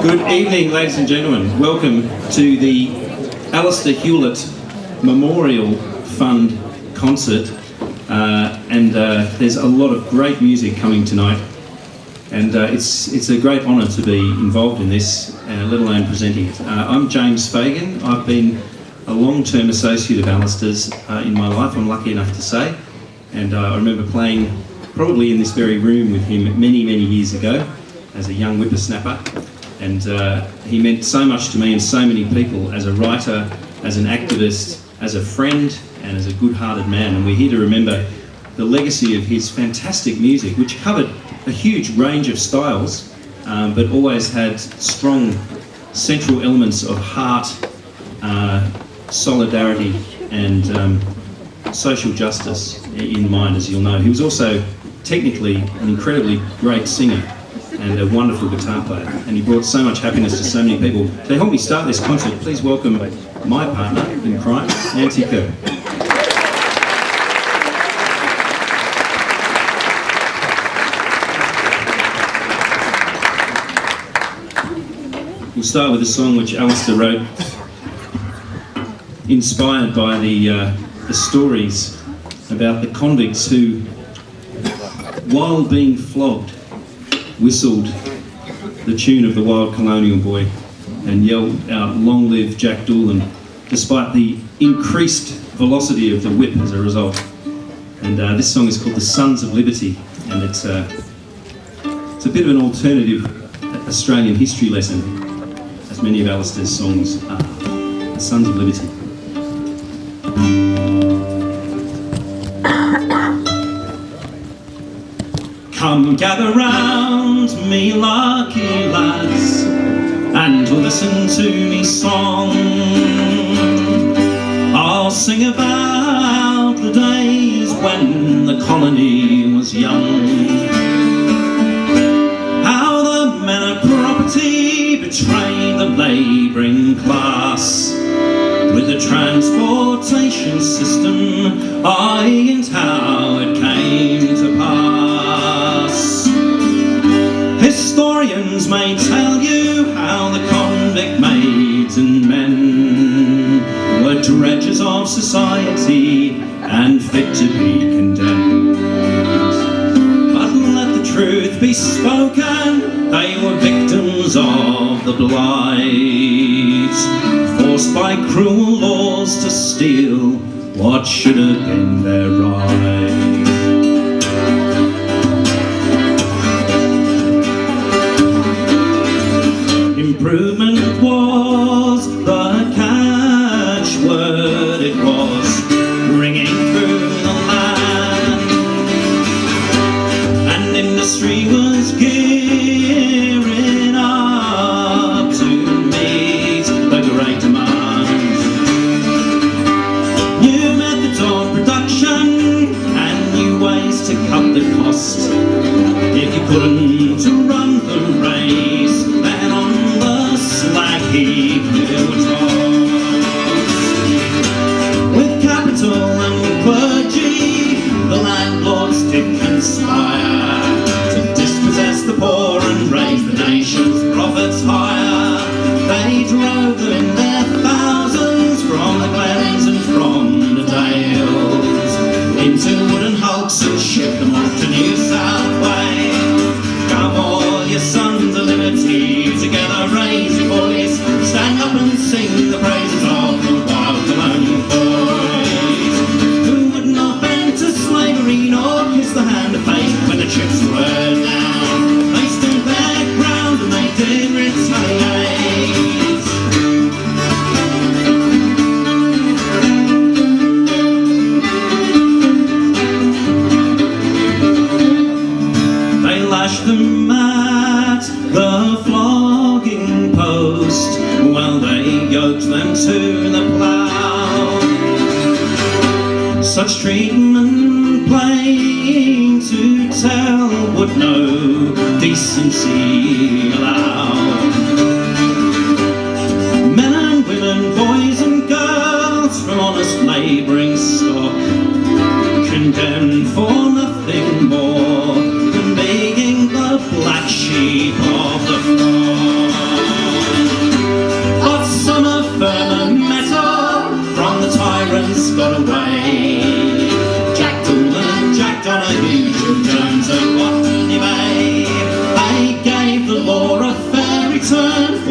Good evening, ladies and gentlemen. Welcome to the ALISTAIR HULETT Memorial Fund concert. There's a lot of great music coming tonight, and it's a great honour to be involved in this, let alone presenting it. I'm James Fagan. I've been a long-term associate of ALISTAIR's in my life, I'm lucky enough to say, and I remember playing probably in this very room with him many, many years ago as a young whippersnapper. And he meant so much to me and so many people as a writer, as an activist, as a friend, and as a good-hearted man. And we're here to remember the legacy of his fantastic music, which covered a huge range of styles, but always had strong central elements of heart, solidarity, and social justice in mind, as you'll know. He was also technically an incredibly great singer and a wonderful guitar player, and he brought so much happiness to so many people. To help me start this concert, please welcome my partner in crime, Nancy Kerr. We'll start with a song which ALISTAIR wrote, inspired by the stories about the convicts who, while being flogged, whistled the tune of the Wild Colonial Boy and yelled out, "Long live Jack Doolan," despite the increased velocity of the whip as a result. And this song is called "The Sons of Liberty," and it's a bit of an alternative Australian history lesson, as many of ALISTAIR's songs are. The Sons of Liberty. Come gather round me, lucky lads, and listen to me song. I'll sing about the days when the colony was young, how the men of property betrayed the labouring class with the transportation system, aye, and how it came to pass. Historians may tell you how the convict maids and men were dredges of society and fit to be condemned. But let the truth be spoken, they were victims of the blight, forced by cruel laws to steal what should have been their right. Improvement was the catchword, it was ringing through the land, and industry was gearing up to meet the great demand. New methods of production and new ways to cut the cost. If you couldn't run the race, then on the slack heap you were tossed. With capital and clergy, the landlords did conspire to dispossess the poor and raise the nation's profits higher. They drove them in their thousands from the glens and from the dales into wooden hulks and shipped them off to New South Wales. Come all your sons of liberty, together raise your voice, stand up and sing the praises of the wild colonial boys, who would not bend to slavery nor kiss the hand of fate when the chips were down. They stood their ground and they did retaliate. They lashed them at the flogging post while they yoked them to the plough. Such treatment, plain to tell, would no decency allow. Men and women, boys and girls from honest labouring stock, condemned for nothing more than being the black sheep of the flock.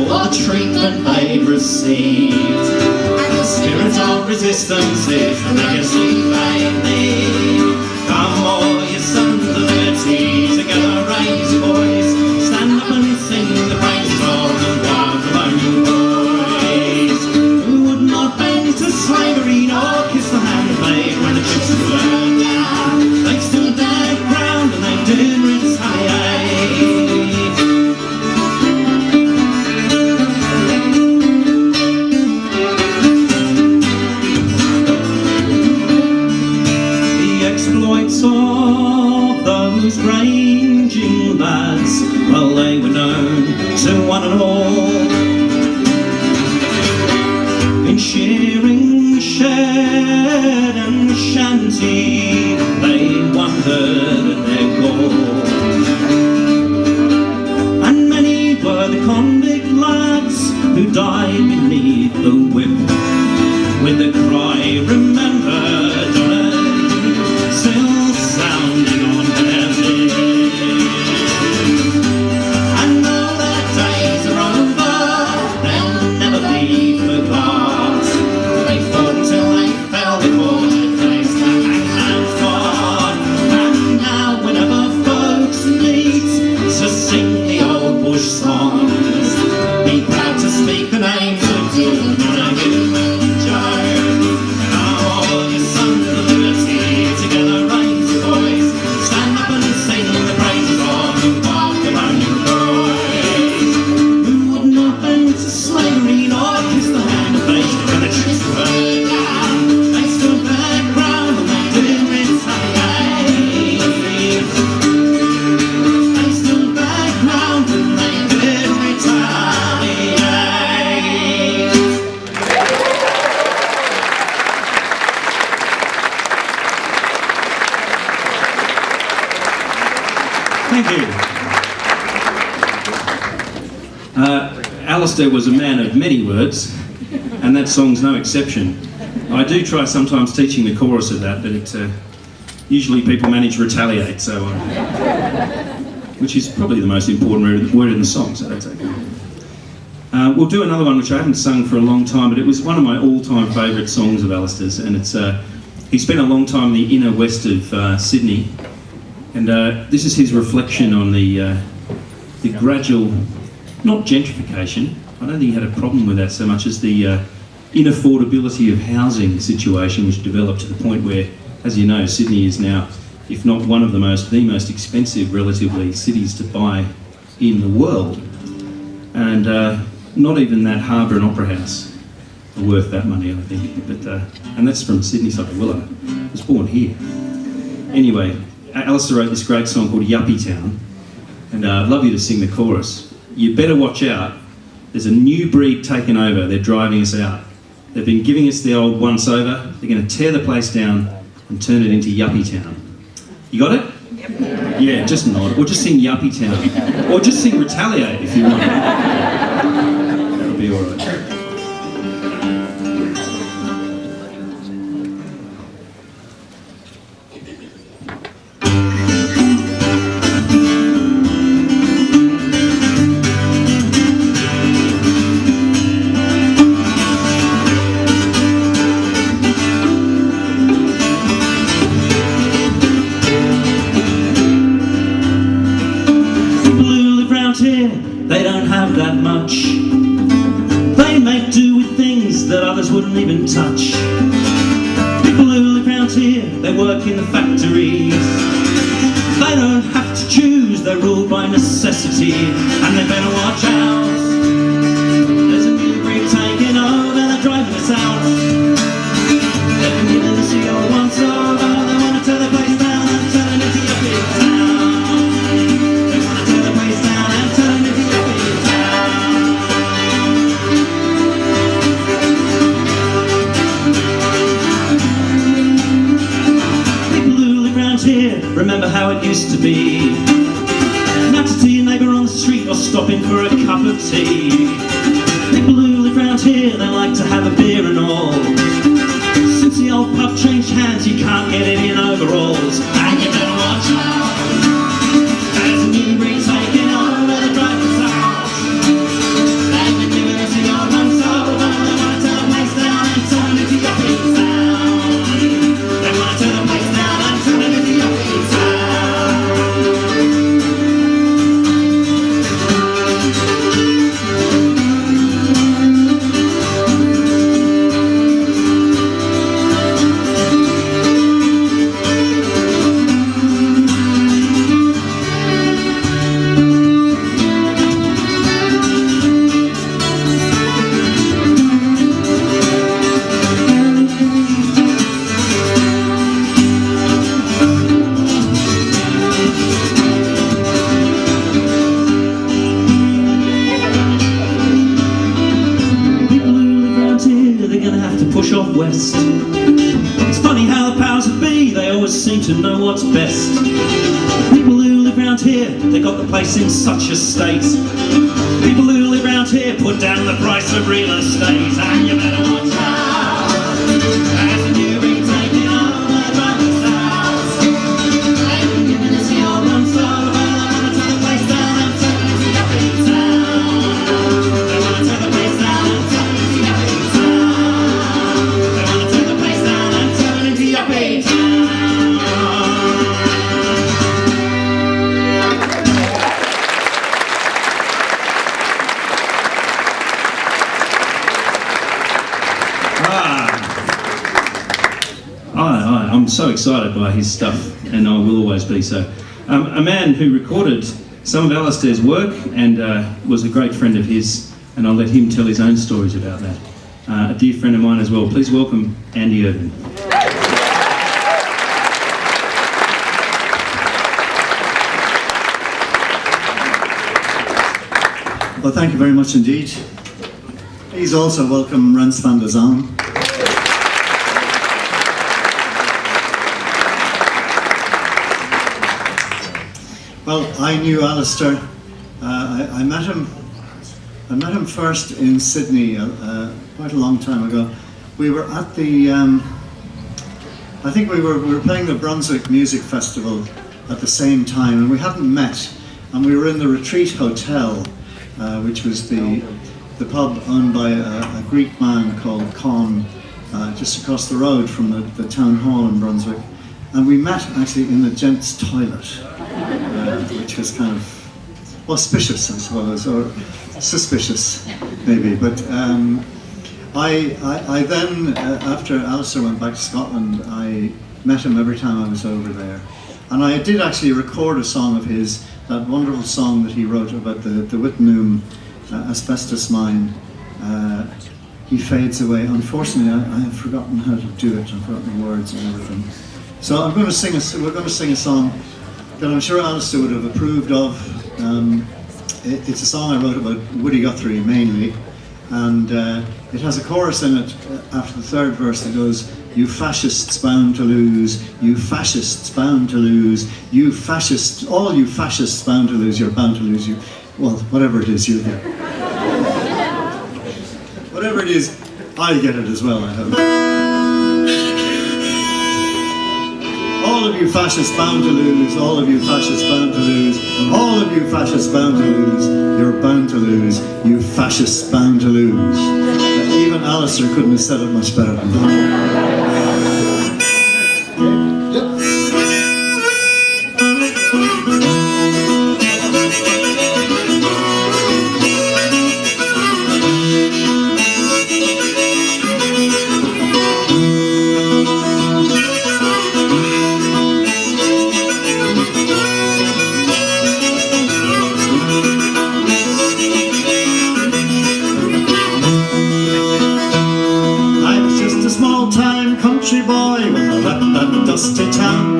the treatment they've received. And the spirit of resistance is the legacy they leave. Come all you sons of liberty, together raise your voice, stand up and sing the praises of the wild colonial boys, who would not bend to slavery nor kiss the hand that made when the chips were down. They stood their ground and they did retaliate. Exploits of those ranging lads, well, they were known to one and all. In shearing shed and shanty, they wondered at their goal. And many were the convict lads who died beneath the whip, with the cry, remember, still sounding on their lips. And though their days are over, they'll never be forgot. They fought till they fell before they faced the hangman's rod. And now whenever folks meet to sing the old bush songs, be proud to speak the names of Dylan and Human Joe. All your sons of liberty, together raise your voice, stand up and sing the praises of the wild colonial boys, who would not bend to slavery nor kiss the hand of fate when the chips were down. They stood their ground and they did retaliate. They stood their ground and they did retaliate. Thank you. Alistair was a man of many words, and that song's no exception. I do try sometimes teaching the chorus of that, but it usually people manage to retaliate, so which is probably the most important word in the song, so that's okay. We'll do another one which I haven't sung for a long time, but it was one of my all-time favourite songs of Alistair's, and it's he spent a long time in the inner west of Sydney. And this is his reflection on the gradual, not gentrification, I don't think he had a problem with that so much as the inaffordability of housing situation which developed to the point where, as you know, Sydney is now, if not one of the most expensive, relatively, cities to buy in the world. And not even that harbour and opera house are worth that money, I think. But, and that's from Sydney, side of Willow. I was born here. Anyway, Alistair wrote this great song called Lullaby Town, and I'd love you to sing the chorus. You better watch out. There's a new breed taking over. They're driving us out. They've been giving us the old once over. They're going to tear the place down and turn it into Yuppie Town. You got it? Yep. Yeah, just nod. Or just sing Yuppie Town. Or just sing Retaliate if you want. That'll be all right. They don't have that much. They make do with things that others wouldn't even touch. People who live round here, they work in the factories. They don't have to choose, they're ruled by necessity. And they better watch out. There's a new breed taking over, they're driving us out. They're giving us the old once over. They want to tear the place down and turn it into a big town. They want to tear the place down and turn it into a big town. People who live round here remember how it used to be. Natter to your neighbour on the street or stopping for a cup of tea. People who live round here, they like to have a beer and all. Since the old pub changed hands, you can't get it in overalls. And you better watch out. There's a new breed taking over the drivers' house. They've been west. It's funny how the powers that be, they always seem to know what's best. People who live round here, they got the place in such a state. People who live round here put down the price of real estate. And you better watch out as the new be taking over the south. And giving us the old run so well, they wanna tear the place down and turn it into Lullaby Town. They wanna tear the place down and turn it into Lullaby Town. They wanna tear the place down and turn it into Lullaby Town. I'm so excited by his stuff, and I will always be so. A man who recorded some of Alistair's work and was a great friend of his, and I'll let him tell his own stories about that. A dear friend of mine as well. Please welcome Andy Irvin. Well, thank you very much indeed. Please also welcome Rens van der Zaan. Well, I knew Alistair. I met him first in Sydney quite a long time ago. We were at the, I think we were playing the Brunswick Music Festival at the same time, and we hadn't met. And we were in the Retreat Hotel, which was the pub owned by a Greek man called Con, just across the road from the town hall in Brunswick. And we met actually in the gents' toilet, which was kind of auspicious, I suppose, or suspicious, maybe. But I then, after Alistair went back to Scotland, I met him every time I was over there. And I did actually record a song of his, that wonderful song that he wrote about the Wittenham asbestos mine. He fades away. Unfortunately, I have forgotten how to do it. I've forgotten the words and everything. So we're going to sing a song that I'm sure Alistair would have approved of. It's a song I wrote about Woody Guthrie mainly, and it has a chorus in it after the third verse that goes, "You fascists bound to lose, you fascists bound to lose, you fascists, all you fascists bound to lose, you're bound to lose, you," well, whatever it is, you'll get it. Whatever it is, I'll get it as well, I hope. All of you fascists bound to lose, all of you fascists bound to lose, all of you fascists bound to lose, you're bound to lose, you fascists bound to lose. Even Alistair couldn't have said it much better than that. Country boy when I left that dusty town,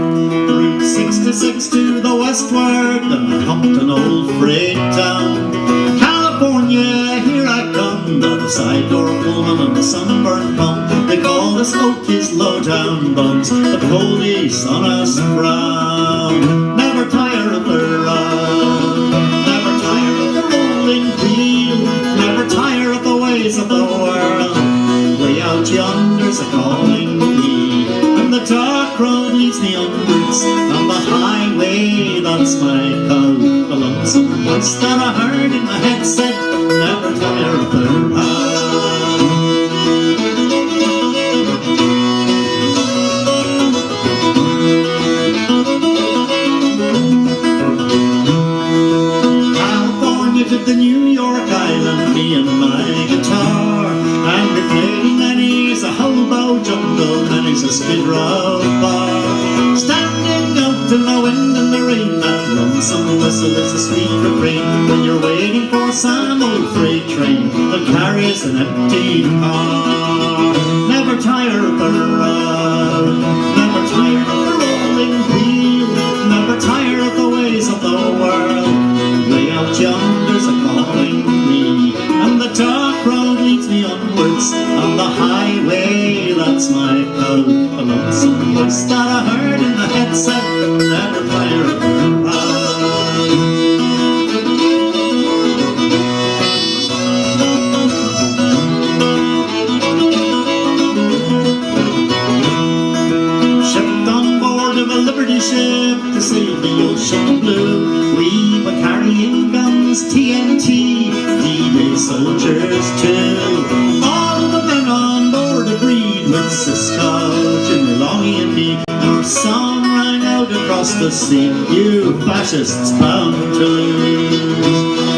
Route 66 to the westward, and Compton old freight town. California, here I come, the side door Pullman and the sunburned pump. They call this Okies low-down bums, the police on us frown. Never tire of the run, never tire of the rolling wheel, never tire of the ways of the world. Way out yonder's a calling me, and the dark road leads me onwards. On the highway, that's my call. The lonesome voice that I heard in my head said, never tire of the run. California to the New York Island, me and my guitar, and we played many's a hobo jungle, many's a skid row bar. Standing out in the wind and the rain, that lonesome whistle is a sweet refrain when you're waiting for some old freight train that carries an empty car. Never tire of the run, never tire of the rolling wheel, never tire of the ways of the world. Way out yonder's a calling me, and the dark road leads me onwards. On the highway that headset, never tire of their shipped on board of a Liberty ship to save the ocean blue. We were carrying guns, TNT, D-Day soldiers too. All of the men on board agreed with Cisco, Jimmy, Longy and me. Our song rang out across the sea, you fascists bound to lose.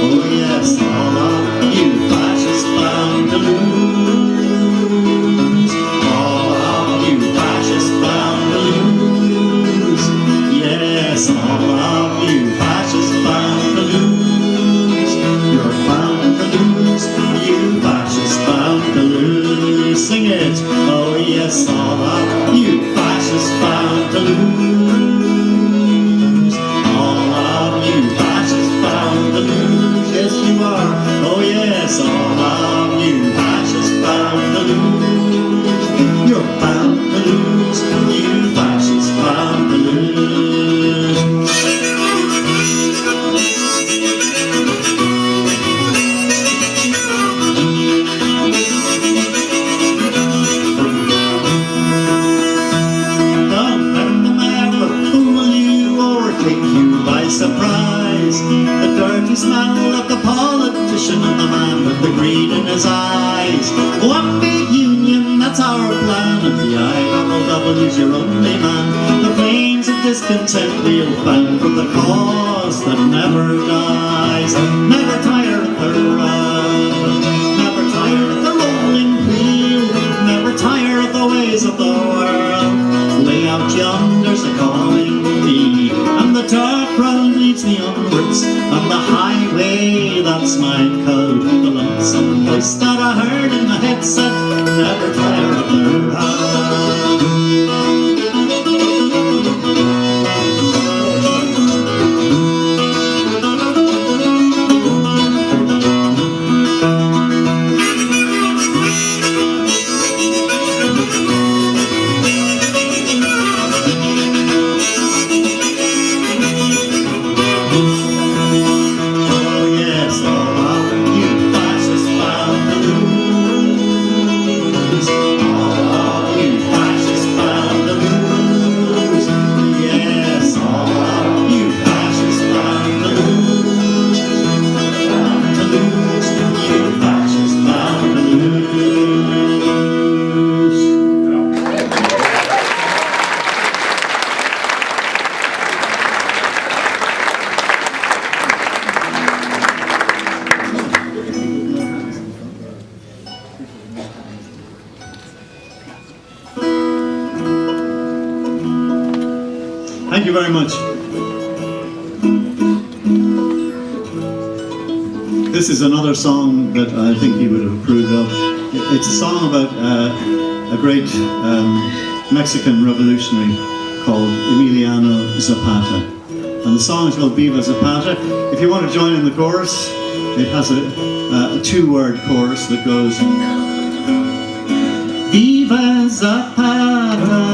Oh yes, all of you fascists bound to lose. All of you fascists bound to lose. Yes, all of you fascists bound to lose. You're bound to lose, you fascists bound to lose. Sing it! Oh yes, all of you fascists bound to lose. All of you fascists bound to lose. Yes, you are. Oh yes, all of you fascists bound to lose. You're bound to lose, you fascists bound to lose. Surprise, the dirty smell of the politician and the man with the greed in his eyes. One big union, that's our plan, and the IWW's your only man. The flames of discontent we'll fan from the cause that never dies. Never tire of the run, never tire of the rolling wheel, never tire of the ways of the world. Way out yonder's a calling me, and the dark road leads me onwards on the highway, that's my code. The lonesome voice that I heard in the headset, never tire of the run. Thank you very much. This is another song that I think you would have approved of. It's a song about a great Mexican revolutionary called Emiliano Zapata. And the song is called Viva Zapata. If you want to join in the chorus, it has a two-word chorus that goes Viva Zapata.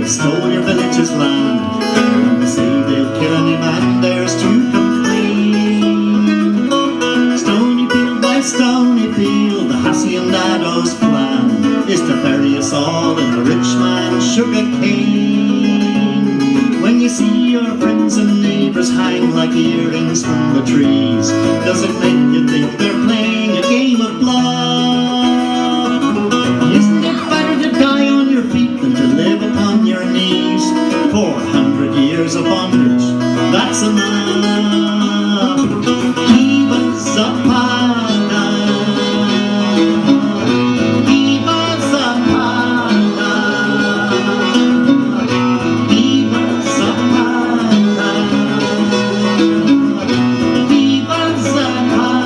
Stole your village's land, and they say they'll kill any man dares to complain. Stony field by stony field, the haciendado's plan is to bury us all in the rich man's sugar cane. When you see your friends and neighbours zebras hang like earrings from the trees? Does it make you think they're playing a game of bluff? Isn't it better to die on your feet than to live upon your knees? 400 years of bondage, that's enough. Viva Zapata, Viva Zapata, Viva Zapata, Viva Zapata.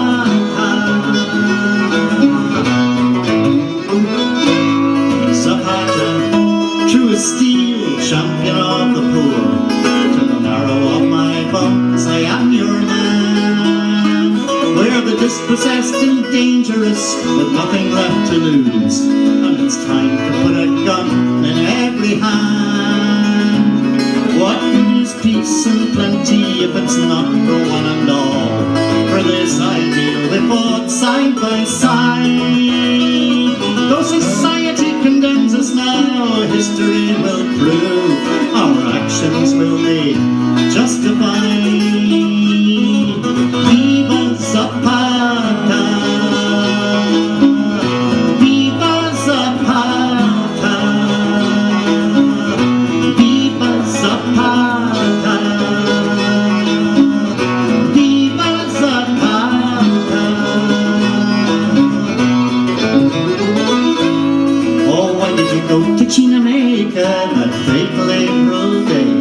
Zapata, true as steel, champion of the poor. To the marrow of my bones, I am your man. We're the dispossessed and dangerous, with nothing left to lose, and it's time to put a gun in every hand. What good is peace and plenty if it's not for one and all? For this ideal we fought side by side. Though society condemns us now, history will prove our actions will be justified. Viva Zapata, Viva Zapata, Viva Zapata, Viva Zapata. Oh, why did you go to Chinamaica that fateful April day?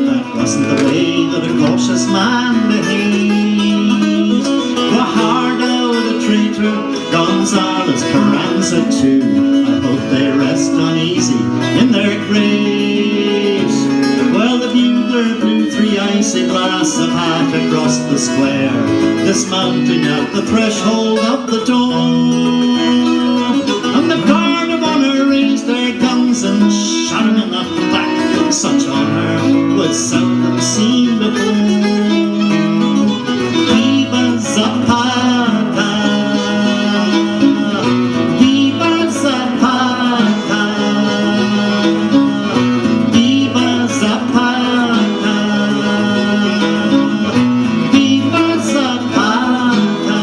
That wasn't the way that a cautious man behaves. Guajardo the traitor, Gonzales Carranza too, I hope they rest uneasy in their graves. Well, the bugler blew 3 icy blasts of hat across the square, dismounting at the threshold of the door. And the guard of honor raised their guns and shot him in the back. Such honor was seldom seen before. Viva Zapata, Viva Zapata, Viva Zapata, Viva Zapata.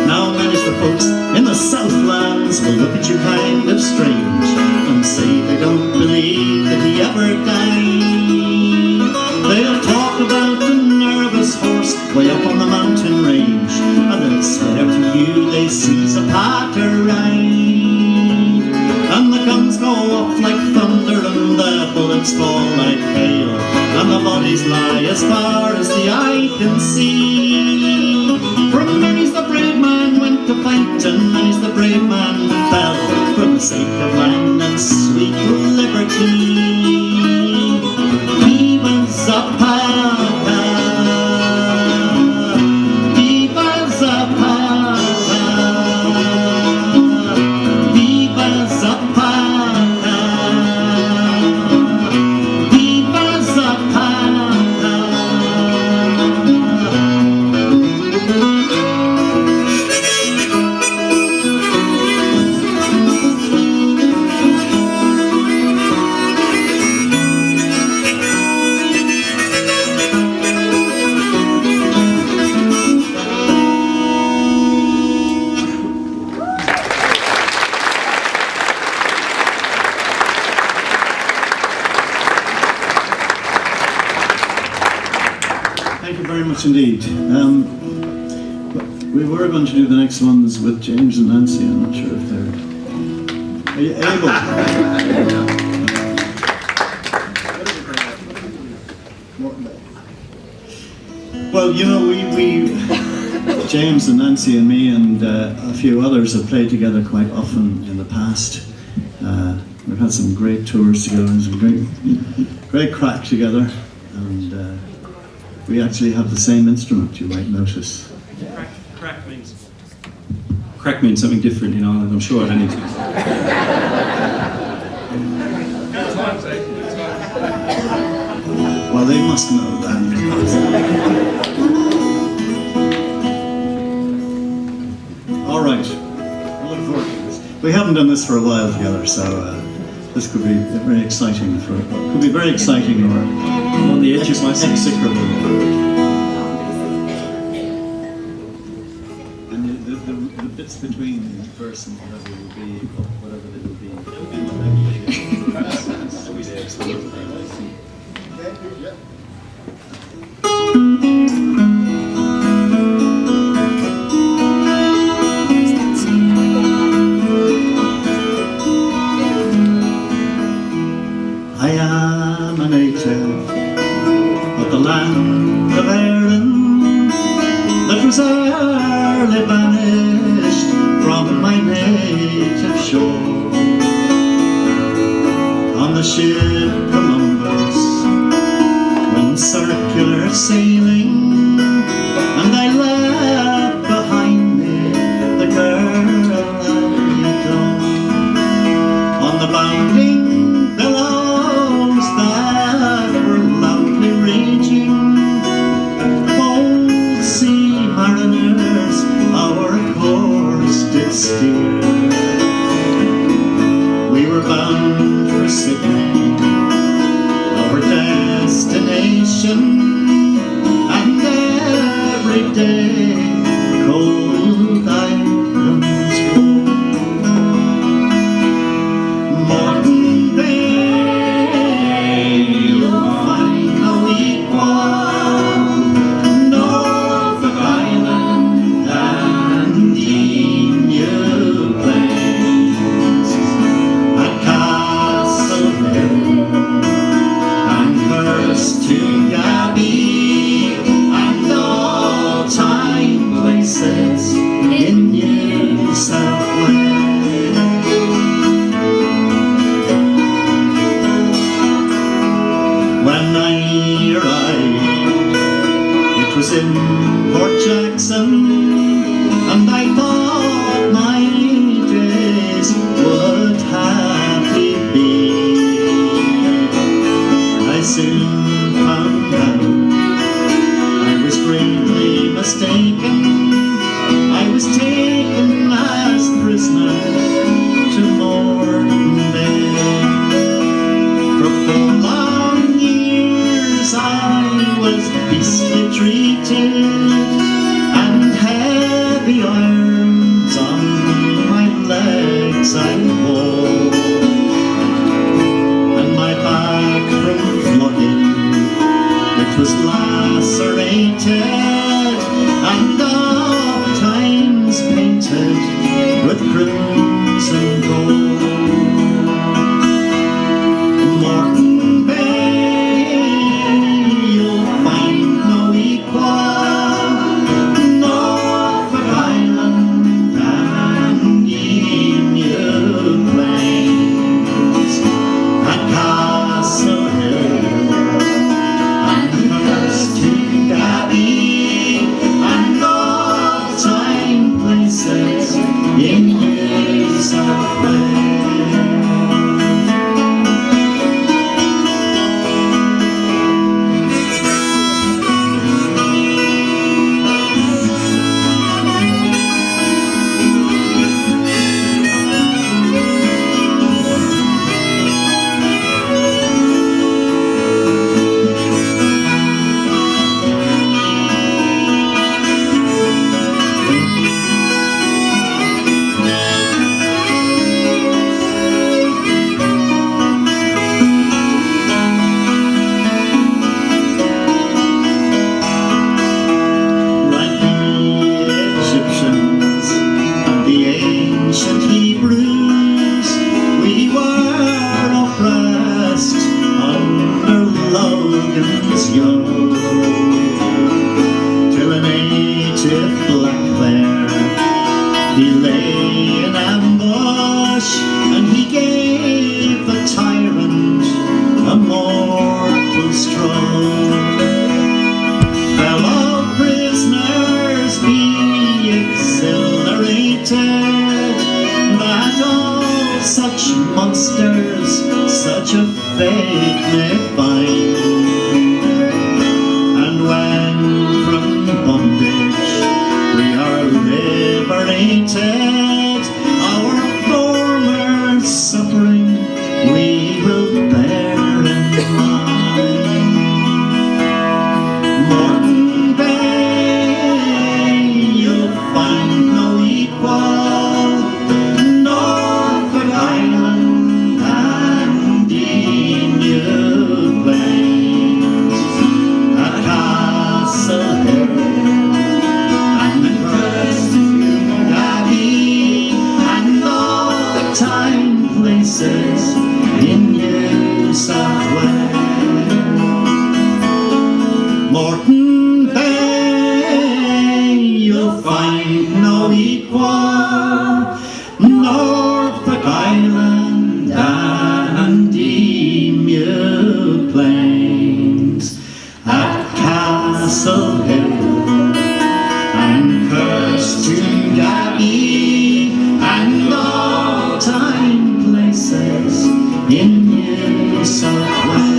Now many's the folks in the Southlands will look at you kind of strange and say they don't believe that he ever died. They'll talk about the nervous horse way up on the mountain range, and they'll swear to you they see Zapata ride. And the guns go off like thunder and the bullets fall like hail, and the bodies lie as far as the eye can see. For many's the brave man went to fight, and many's the brave man fell for the sake of land and sweet liberty. Viva Zapata, Viva Zapata, Viva Zapata, Viva Zapata. Thank you very much indeed. We were going to do the next ones with James and Nancy. I'm not sure if they're... Are you able? Well, you know, we James and Nancy and me and a few others have played together quite often in the past. We've had some great tours together and some great crack together, and we actually have the same instrument, you might notice. Crack means something different in Ireland, I'm sure, at any time. Well, they must know that. All right, I look forward to this. We haven't done this for a while together, so this could be very exciting for it. Could be very exciting or on the edge of my execrable. And the bits between verse and whatever will be, whatever they will be. I am a native of the land of Erin that was early banished from my native shore. On the ship Columbus went circular sailing, and I left behind me the girl I known. On the bounding billows that were loudly raging, old sea mariners our course did steer. We were bound for Sydney, our destination, and every day cold islands grow. Moreton Bay, you'll find no equal, Norfolk Island and Emu Plains, at Castle Hill and Hurst to Gabby, and all time places in New South Wales. When I arrived, it was in Port Jackson, and I thought my days would happy be. I soon found out I was greatly mistaken. I was taken as prisoner to Moreton Bay. For 4 long years I was beastly treated, and heavy irons on my legs I wore, and my back from flogging it was lacerated, and oft times painted with crimson gold. Moreton Bay, you'll find no equal, Norfolk Island and Emu Plains, at Castle Hill and Hurst to Gabby, and all time places in New South Wales. Like the Egyptians and the ancient Hebrews, we were oppressed under Logan's yoke, till a native black bear, he lay in ambush, and he gave the tyrant a mortal stroke. Fellow prisoners, be exhilarated, that all such monsters such a fate may find. And when from bondage we are liberated, our former suffering we wartime places in New South Wales. Moreton Bay, you'll find no equal. Norfolk Island and Emu Plains, at Castle Hill and Kirsten Gabby, and all time places in New South Wales.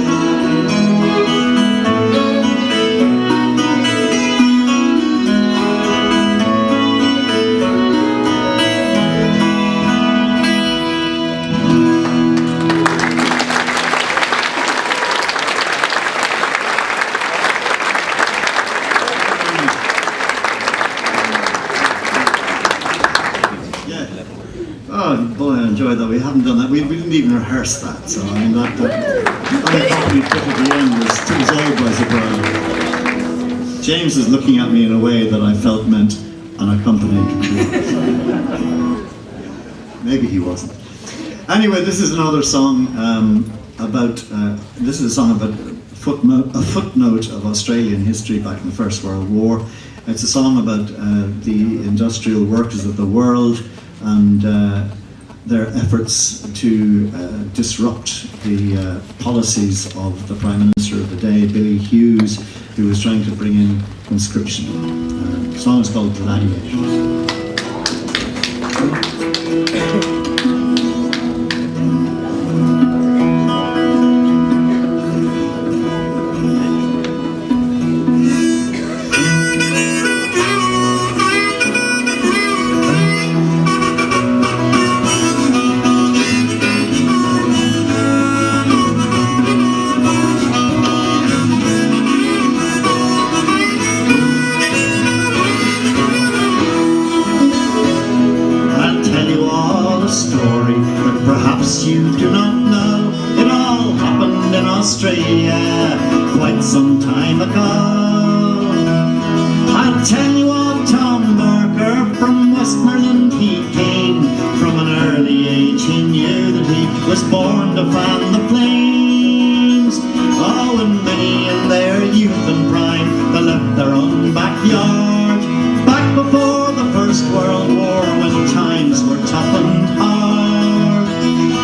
Oh boy, I enjoyed that. We haven't done that. We didn't even rehearse that. So I mean, that unaccompanied bit at the end was all by surprise. James is looking at me in a way that I felt meant unaccompanied. Maybe he wasn't. Anyway, this is another song about. This is a song about a footnote of Australian history back in the First World War. It's a song about the industrial workers of the world and their efforts to disrupt the policies of the Prime Minister of the day, Billy Hughes, who was trying to bring in conscription. The song is called Gladiators. You do not know, it all happened in Australia quite some time ago. I'll tell you of Tom Barker from Westmoreland. He came from an early age. He knew that he was born to fan the flames. Oh, and many in their youth and prime, they left their own backyard back before the First World War, when times were tough and hard.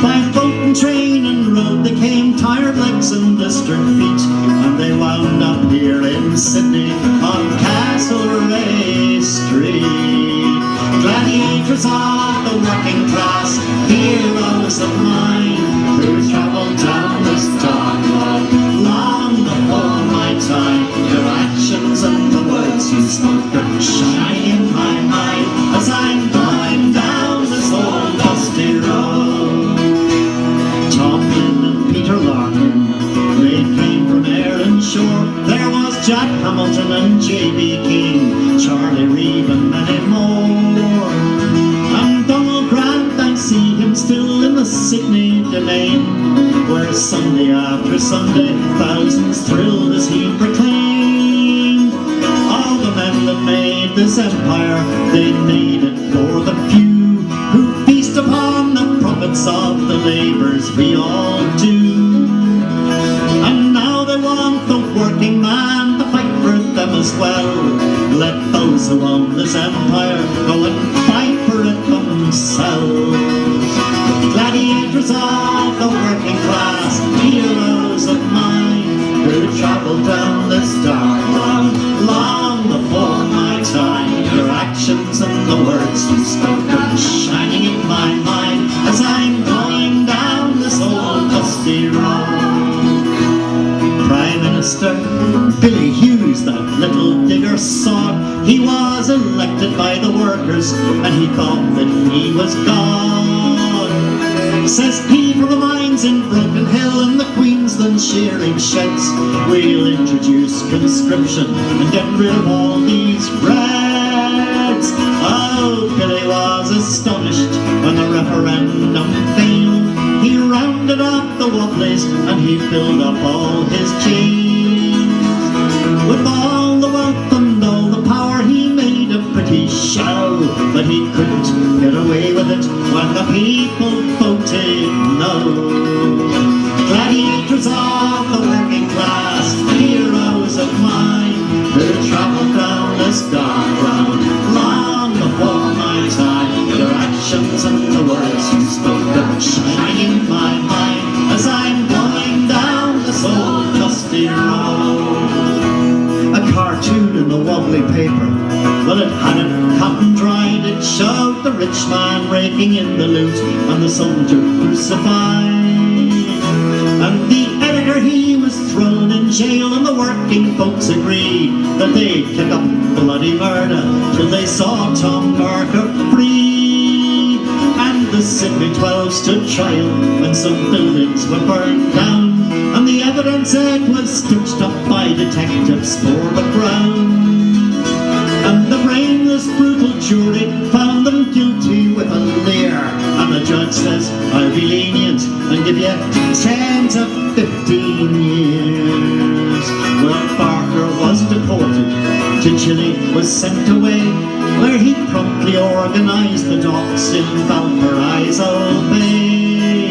By boat and train and road they came, tired legs and blistered feet, and they wound up here in Sydney on Castlereagh Street. Gladiators of the working class, heroes of mine, who travelled down this dark road long before my time. Your actions and the words you spoke are shining in my mind as I'm going down this old dusty road. They came from air and shore. There was Jack Hamilton and J.B. King, Charlie Reeve and many more. And Donald Grant, I see him still in the Sydney Domain, where Sunday after Sunday thousands thrilled as he proclaimed, all the men that made this empire, they made it for the few who feast upon the profits of the labours we all do. And now they want the working man to fight for them as well. Let those who own this empire go and fight for it themselves. Gladiators of the working class, heroes of mine, who travelled down this dark road long before my time. Your actions and the words you spoke are shining in my mind as I'm going down this old dusty road. Prime Minister Billy Hughes, that little digger sod, he was elected by the workers and he thought that he was God. Says he, from the mines in Broken Hill and the Queensland shearing sheds, we'll introduce conscription and get rid of all these reds. Oh, Billy was astonished when the referendum failed. He rounded up the Wobblies and he filled up all his chains. With all the wealth and all the power, he made a pretty show, but he couldn't get away with it when the people voted no. Gladiators of the working class, heroes of mine, who travelled down this dark road long before my time. Your actions and the words you spoke are shining in my mind as I'm going down this old dusty road. A cartoon in the wobbly paper, well, it hadn't cotton dried. It showed the rich man raking in the loot and the soldier crucified. And the editor, he was thrown in jail, and the working folks agreed that they'd kick up bloody murder till they saw Tom Barker free. And the Sydney 12 stood trial when some buildings were burned down, and the evidence it was stitched up by detectives for the Crown. And the brainless, brutal jury found them guilty with a leer, and the judge says, I'll be lenient and give you 10 to 15 years. Well, Barker was deported to Chile, was sent away, where he promptly organised the docks in Valparaiso Bay.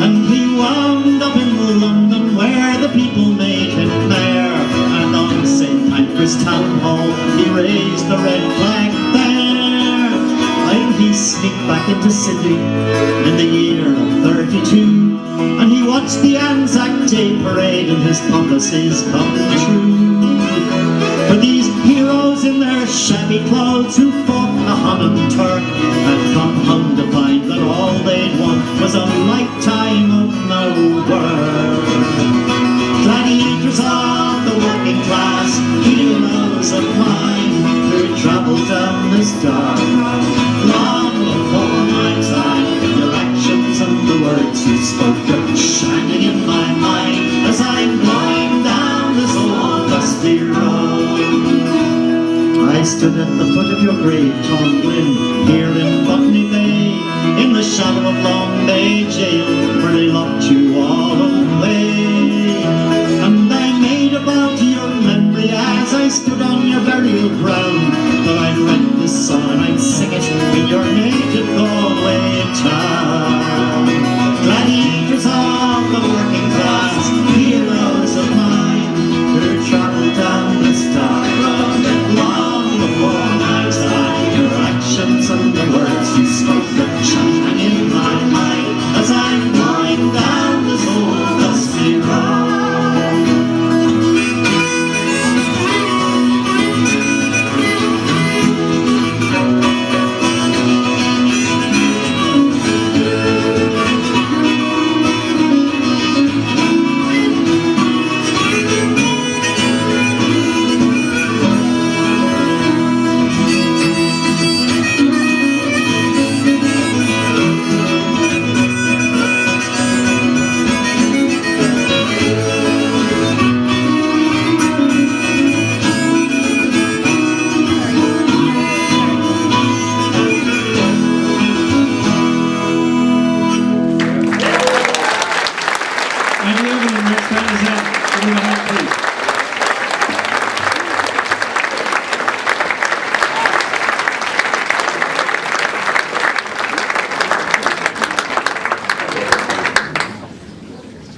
And he wound up in London, where the people made him mayor, and on St. Pancras Town Hall he raised the red flag there. And he sneaked back into Sydney in the year of 32, and he watched the Anzac Day parade and his prophecies come true. For these heroes in their shabby clothes who fought the Hun and Turk had come home to find that all they'd won was a lifetime of no work. Gladiators of the working class, heroes of mine, who travelled down this dark road long before my time. Your actions and the words you spoke are shining in my mind as I'm going down this old dusty road. I stood at the foot of your grave, Tom Glynn, here in Botany Bay, in the shadow of Long Bay Jail, where they locked you all away. And I made a vow to your memory as I stood on your burial ground, that I'd write this song and I'd sing it in your native Galway town. Gladiators of the working class, heroes of mine, who travelled down this dark road long before my time. Your actions and the words you spoke are shining in my mind as I'm going down this old dusty road.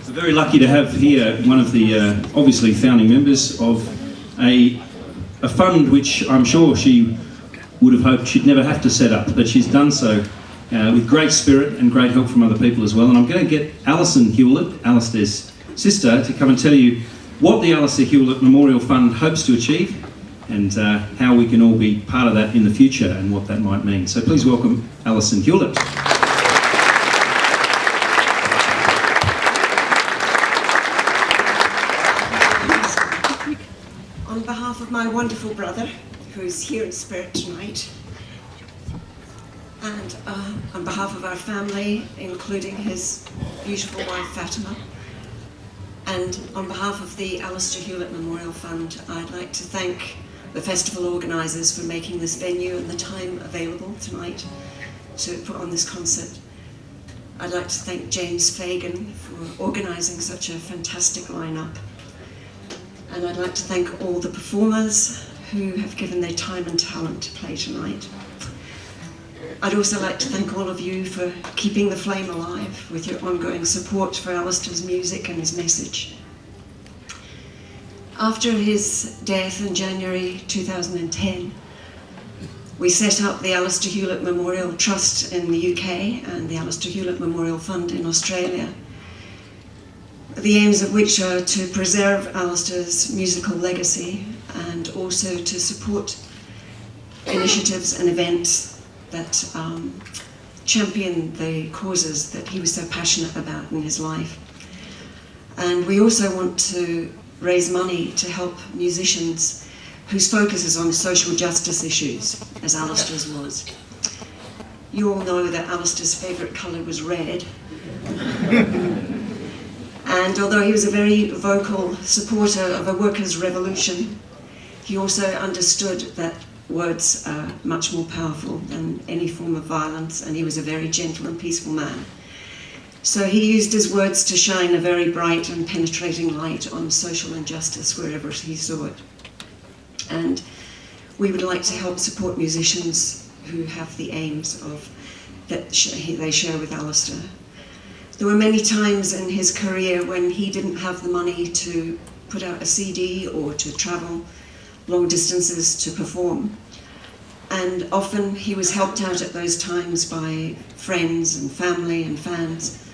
Very lucky to have here one of the obviously founding members of a fund which I'm sure she would have hoped she'd never have to set up, but she's done so with great spirit and great help from other people as well. And I'm going to get Alison Hewlett, Alistair's sister, to come and tell you what the Alistair Hewlett Memorial Fund hopes to achieve and how we can all be part of that in the future and what that might mean. So please welcome Alison Hewlett. On behalf of my wonderful brother, who's here in spirit tonight, and on behalf of our family, including his beautiful wife Fatima, and on behalf of the Alistair Hewlett Memorial Fund, I'd like to thank the festival organisers for making this venue and the time available tonight to put on this concert. I'd like to thank James Fagan for organising such a fantastic lineup. And I'd like to thank all the performers who have given their time and talent to play tonight. I'd also like to thank all of you for keeping the flame alive with your ongoing support for Alistair's music and his message. After his death in January 2010, we set up the Alistair Hewlett Memorial Trust in the UK and the Alistair Hewlett Memorial Fund in Australia, the aims of which are to preserve Alistair's musical legacy and also to support initiatives and events that champion the causes that he was so passionate about in his life. And we also want to raise money to help musicians whose focus is on social justice issues, as Alistair's was. You all know that Alistair's favourite colour was red. And although he was a very vocal supporter of a workers' revolution, he also understood that words are much more powerful than any form of violence, and he was a very gentle and peaceful man. So he used his words to shine a very bright and penetrating light on social injustice wherever he saw it. And we would like to help support musicians who have the aims of that they share with Alistair. There were many times in his career when he didn't have the money to put out a CD or to travel long distances to perform. And often he was helped out at those times by friends and family and fans.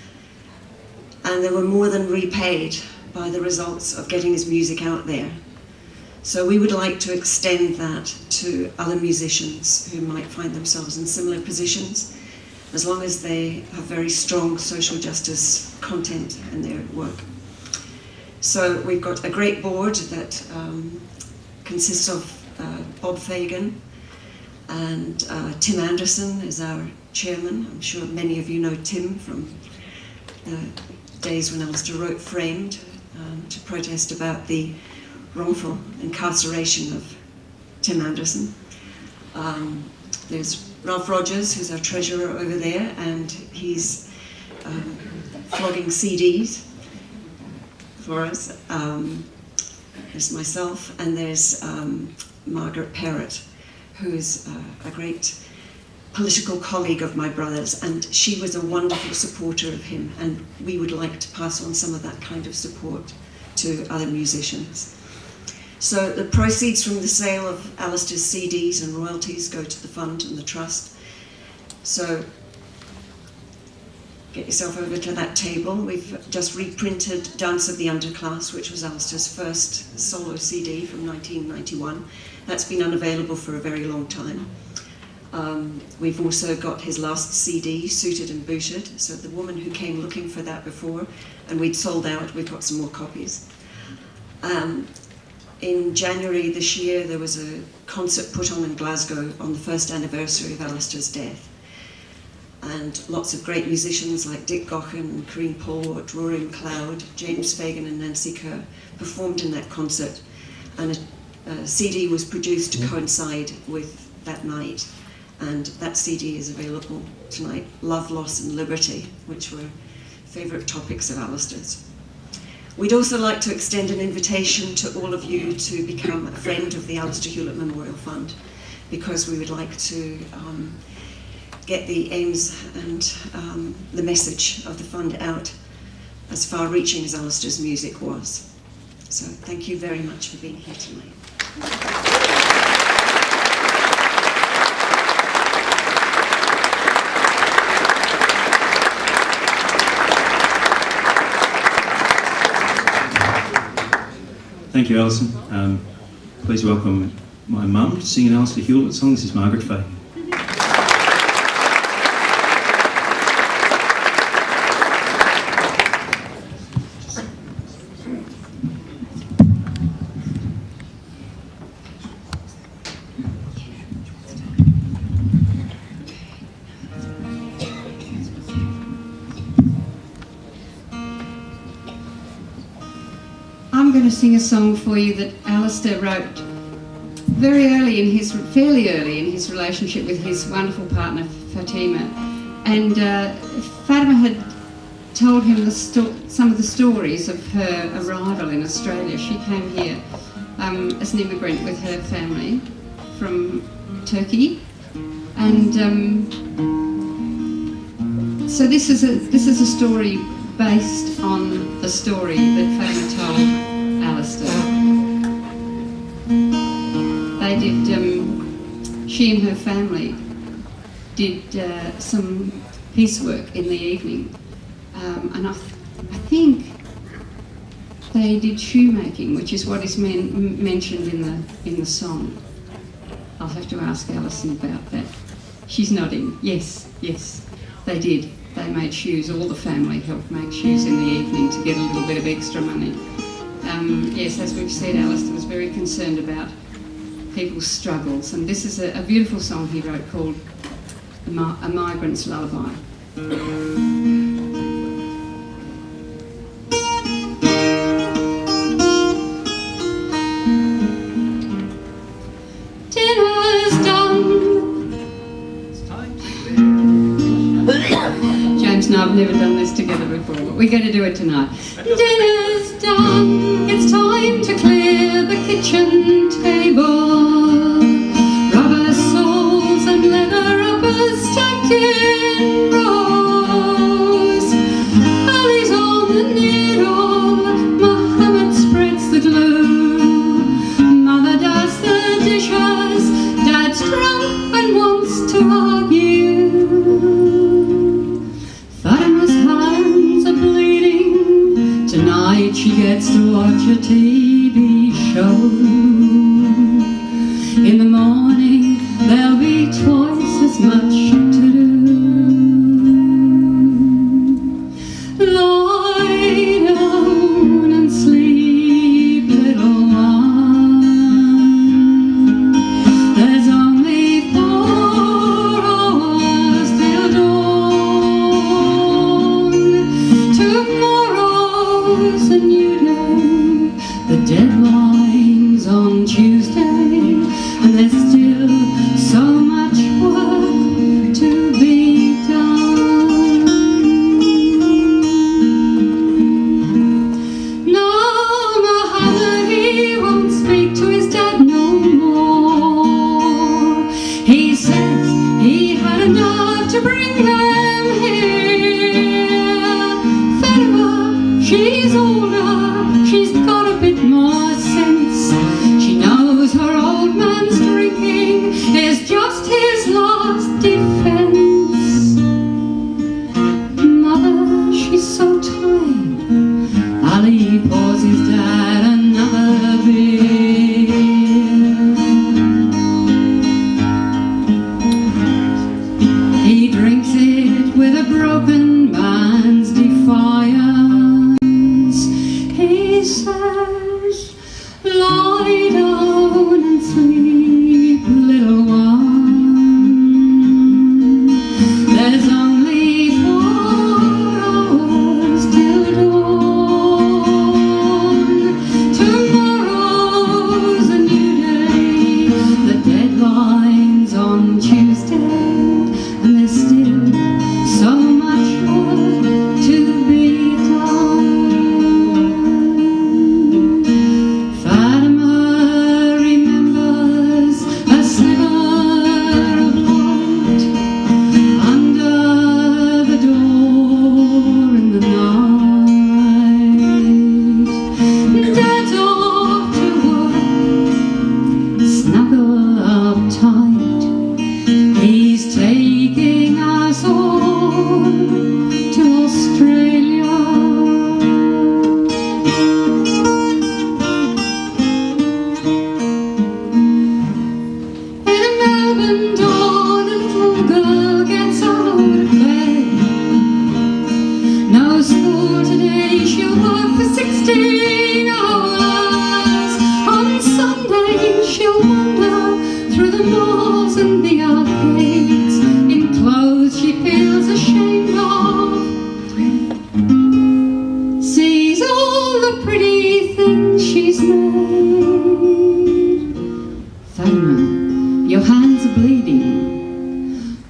And they were more than repaid by the results of getting his music out there. So we would like to extend that to other musicians who might find themselves in similar positions, as long as they have very strong social justice content in their work. So we've got a great board that consists of Bob Fagan, and Tim Anderson is our chairman. I'm sure many of you know Tim from the days when Alistair wrote Framed to protest about the wrongful incarceration of Tim Anderson. There's Ralph Rogers, who's our treasurer over there, and he's flogging CDs for us. There's myself, and there's Margaret Parrott, who's a great political colleague of my brother's, and she was a wonderful supporter of him, and we would like to pass on some of that kind of support to other musicians. So the proceeds from the sale of Alistair's CDs and royalties go to the fund and the trust. So get yourself over to that table. We've just reprinted Dance of the Underclass, which was Alistair's first solo CD from 1991. That's been unavailable for a very long time. We've also got his last CD, Suited and Booted. So the woman who came looking for that before, and we'd sold out, we've got some more copies. In January this year, there was a concert put on in Glasgow on the first anniversary of Alistair's death. And lots of great musicians like Dick Gaughan, Corinne Polwart, Rory McLeod, James Fagan and Nancy Kerr performed in that concert. And a CD was produced to coincide with that night. And that CD is available tonight, Love, Loss and Liberty, which were favourite topics of Alistair's. We'd also like to extend an invitation to all of you to become a friend of the Alistair Hewlett Memorial Fund, because we would like to get the aims and the message of the fund out as far-reaching as Alistair's music was. So thank you very much for being here tonight. Thank you, Alison. Please welcome my mum to sing an Alistair Hewlett song. This is Margaret Fagan. I'm going to sing a song for you that Alistair wrote fairly early in his relationship with his wonderful partner Fatima. And Fatima had told him some of the stories of her arrival in Australia. She came here as an immigrant with her family from Turkey, And so this is a story based on the story that Fagan told Alistair. They did, she and her family did some piecework in the evening, and I think they did shoemaking, which is what is mentioned in the song. I'll have to ask Alison about that. She's nodding. Yes, they did. They made shoes. All the family helped make shoes in the evening to get a little bit of extra money. Yes, as we've said, Alistair was very concerned about people's struggles, and this is a beautiful song he wrote called A Migrants' Lullaby. Dinner's done. James and I have never done this together before, but we're going to do it tonight. Dinner's done. It's time to clear the kitchen table. Rubber soles and leather uppers stacked in rows. Ali's on the needle. Mohammed spreads the glue. Mother does the dishes. Dad's drunk and wants to argue. Fatima's hands are bleeding. Tonight she gets to watch a TV show. In the morning there'll be twice as much to do. Lie down and sleep, little one. There's only 4 hours till dawn. Tomorrow's a new day. The deadline's on Tuesday, and there's still so much work to be done. No, Mohammed, he won't speak to his dad no more. He says he had enough to bring them here. Fatima, she's older, she's got a bit more sense. She knows her old man's drinking is just his last defense. Mother, she's so tired. Ali pours his dad another beer. He drinks it with a broken man's defiance. He says, lie down and sleep, little one. There's only 4 hours till dawn. Tomorrow's a new day. The deadline's on Tuesday, and there's still so much work to be done. Fatima remembers a sliver of light under the door in the night. Dad's off to work, snuggle up tight. He's taking us all to Australia. In a Melbourne dawn, a little girl gets out of bed. No school today, she'll work for 16 hours. On Sunday, she'll wander through the malls and the arcades in clothes she feels ashamed of. Sees all the pretty things she's made. Fatima, your hands are bleeding.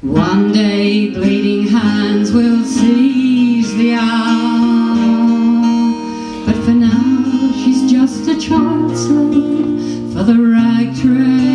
One day bleeding hands will seize the hour. But for now she's just a child slave for the rag trade.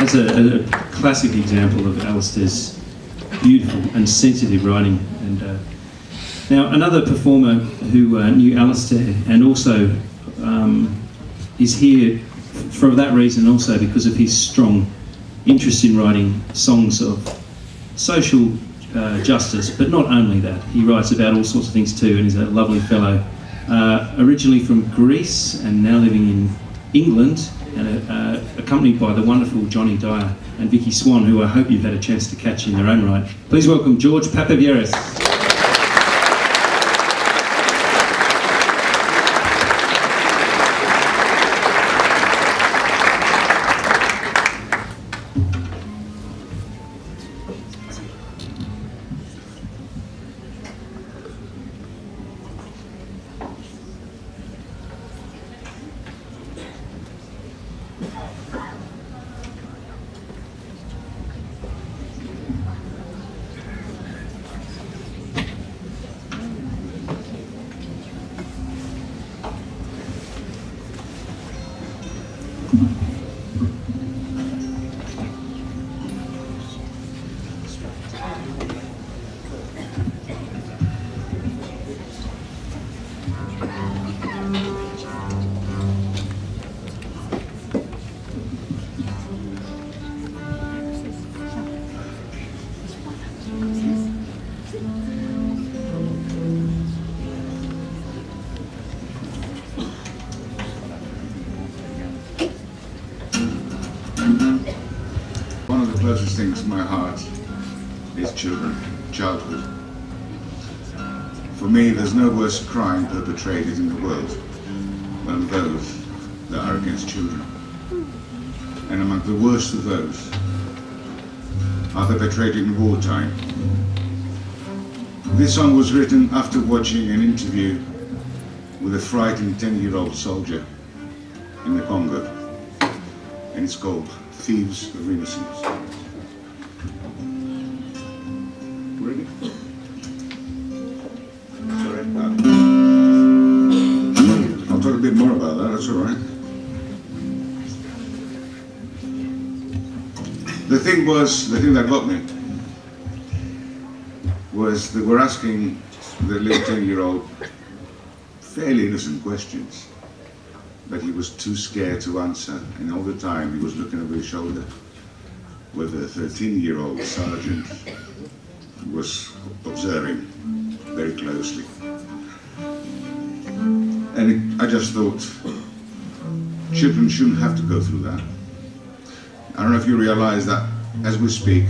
That's a classic example of Alistair's beautiful and sensitive writing. And now another performer who knew Alistair and also is here for that reason, also because of his strong interest in writing songs of social justice, but not only that. He writes about all sorts of things too, and he's a lovely fellow. Originally from Greece and now living in England, and accompanied by the wonderful Johnny Dyer and Vicky Swan, who I hope you've had a chance to catch in their own right. Please welcome George Papavieras. One of the closest things to my heart is children, childhood. For me, there's no worse crime perpetrated in the world than those that are against children. And among the worst of those are the perpetrated in wartime. This song was written after watching an interview with a frightened 10-year-old soldier in the Congo, and it's called Thieves of Innocence. Ready? Sorry. I'll talk a bit more about that, that's all right. The thing that got me was that we're asking the little 10-year-old fairly innocent questions that he was too scared to answer, and all the time he was looking over his shoulder where the 13-year-old sergeant was observing very closely. And I just thought, children shouldn't have to go through that. I don't know if you realize that as we speak,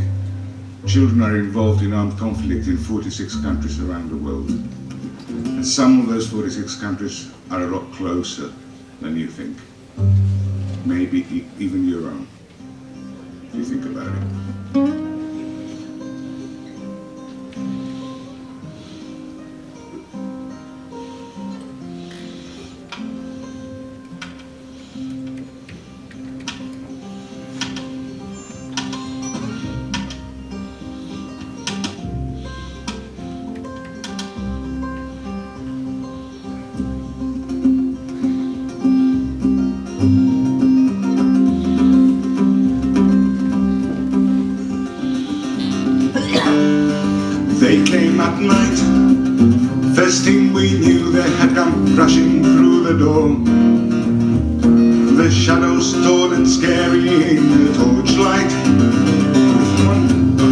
children are involved in armed conflict in 46 countries around the world. And some of those 46 countries are a lot closer than you think. Maybe even your own, if you think about it. They came at night. First thing we knew, they had come rushing through the door. The shadows tall and scary in the torchlight.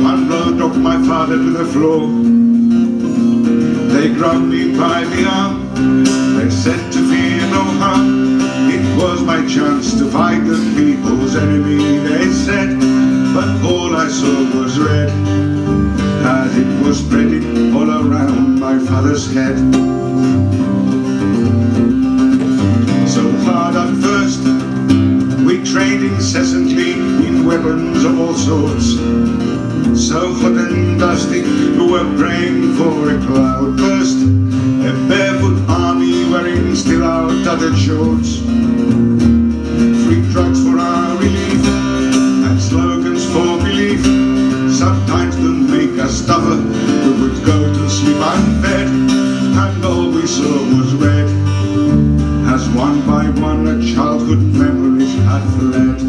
One blow dropped my father to the floor. They grabbed me by the arm. They said to fear no harm. It was my chance to fight the people's enemy, they said. But all I saw was red, as it was spreading all around my father's head. So hard at first, we trained incessantly in weapons of all sorts. So hot and dusty, we were praying for a cloud burst. A barefoot army wearing still our tattered shorts. Free drugs for our relief, and slogans for belief. Sometimes to make us tougher, we would go to sleep unfed, and all we saw was red, as one by one our childhood memories had fled.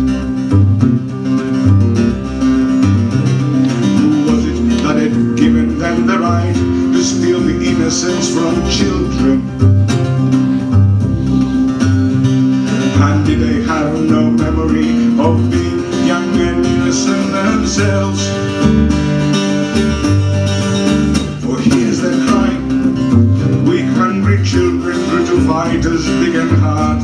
of children. And did they have no memory of being young and innocent themselves? For here's their cry, weak hungry children grew to fighters big and hard.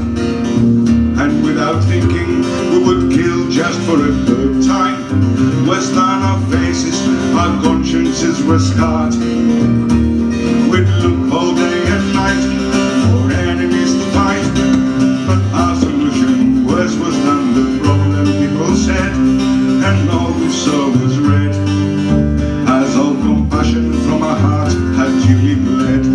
And without thinking we would kill just for a good time. West on our faces, our consciences were scarred. We'd look all day and night for enemies to fight, but our solution was none. The problem people said, and all we saw was red, as all compassion from our heart had duly bled.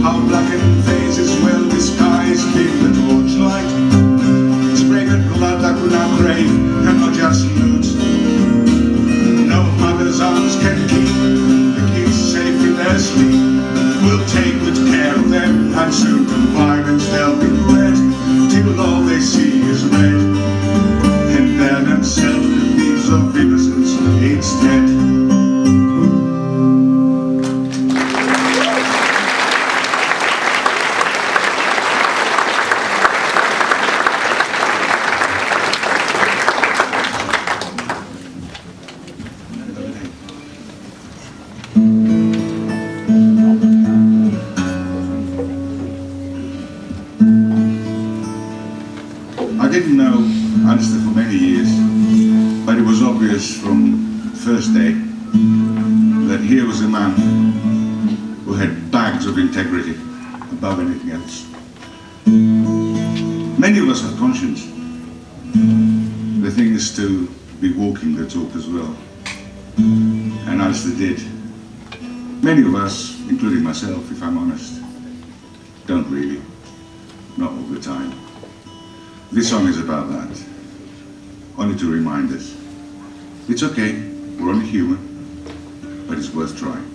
How blackened faces well disguised beneath the torchlight, sprayed blood that could not crave and not just loot. No mother's arms can keep the kids safe in their sleep. We'll take good care of them, and soon to violence they'll be led, till all they see is red, and they're themselves the thieves of innocence instead. I didn't know Alistair for many years, but it was obvious from the first day that here was a man who had bags of integrity above anything else. Many of us have conscience. The thing is to be walking the talk as well. And Alistair did. Many of us, including myself, if I'm honest, don't really. Not all the time. This song is about that. Only to remind us. It's okay, we're only human, but it's worth trying.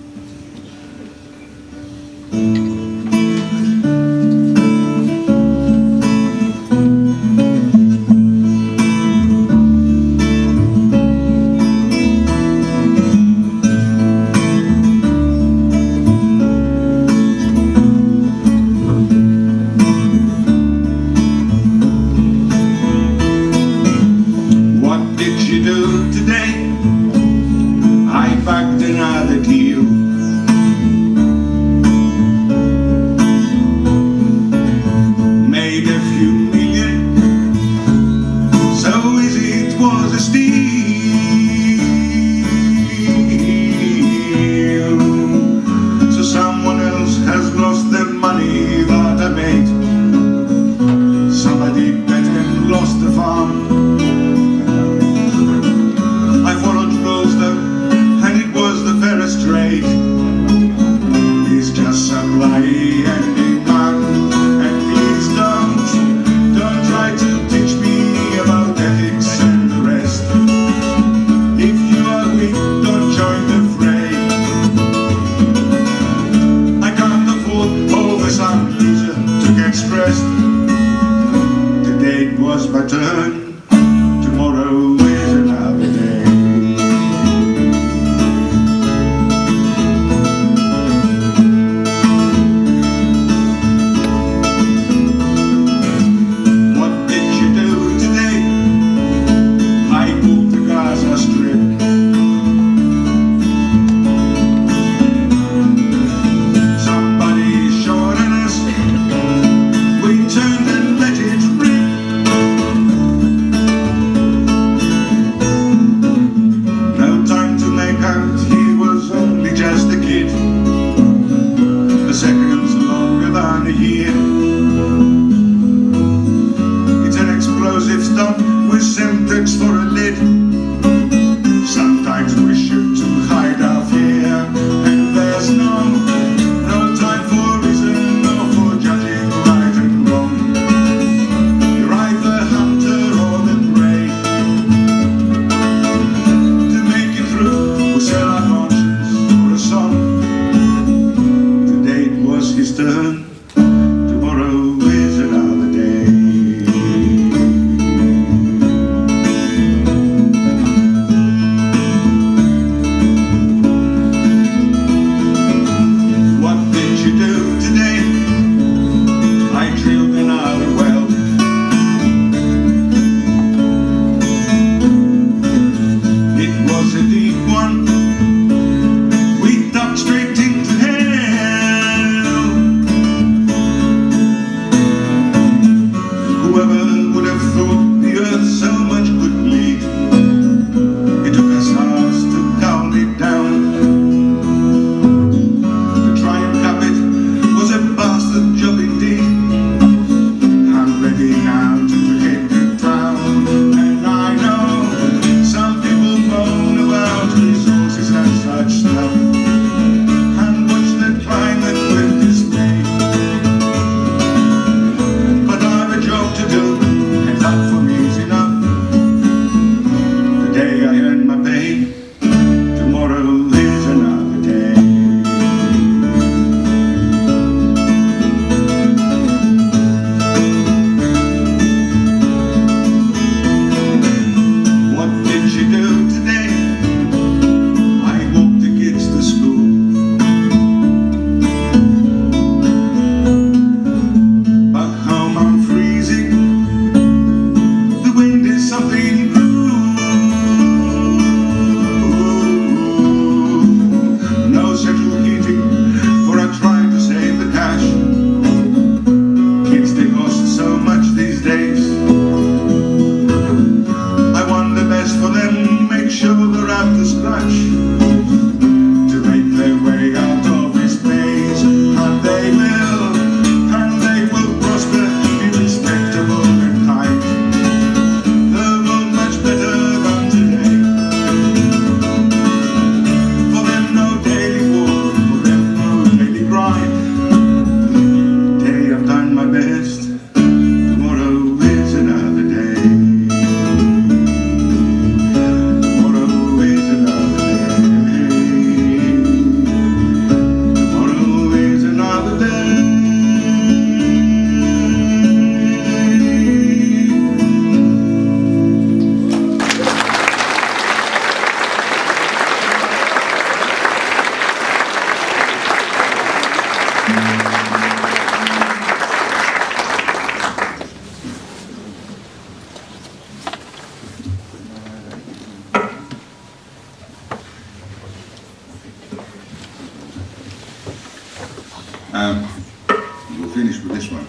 We'll finish with this one.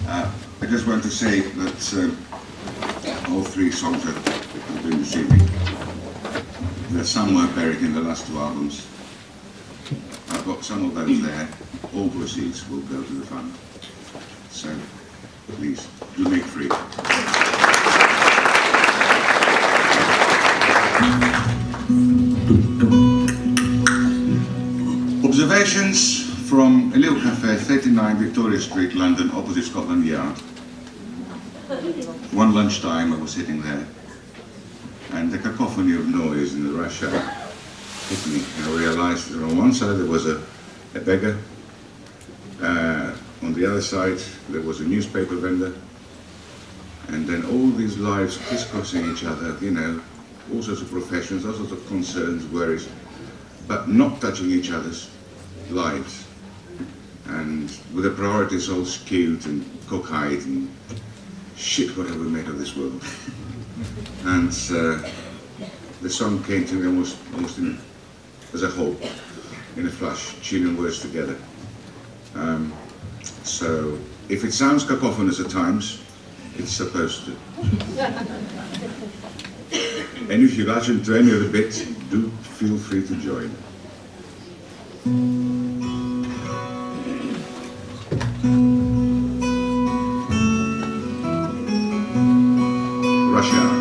I just want to say that all three songs that we've been receiving, there's somewhere buried in the last two albums. I've got some of those there. All proceeds will go to the fund. So please do make free. Observations from a little cafe, 39 Victoria Street, London, opposite Scotland Yard. One lunchtime I was sitting there, and the cacophony of noise in the rush hour hit me. I realized that on one side there was a beggar, on the other side there was a newspaper vendor, and then all these lives crisscrossing each other, you know, all sorts of professions, all sorts of concerns, worries, but not touching each other's lives, and with the priorities all skewed and cockeyed and shit whatever we make of this world. And the song came to me almost as a whole, in a flash, tune and words together. So if it sounds cacophonous at times, it's supposed to. And if you latch into any of the bits, do feel free to join. Rush hour.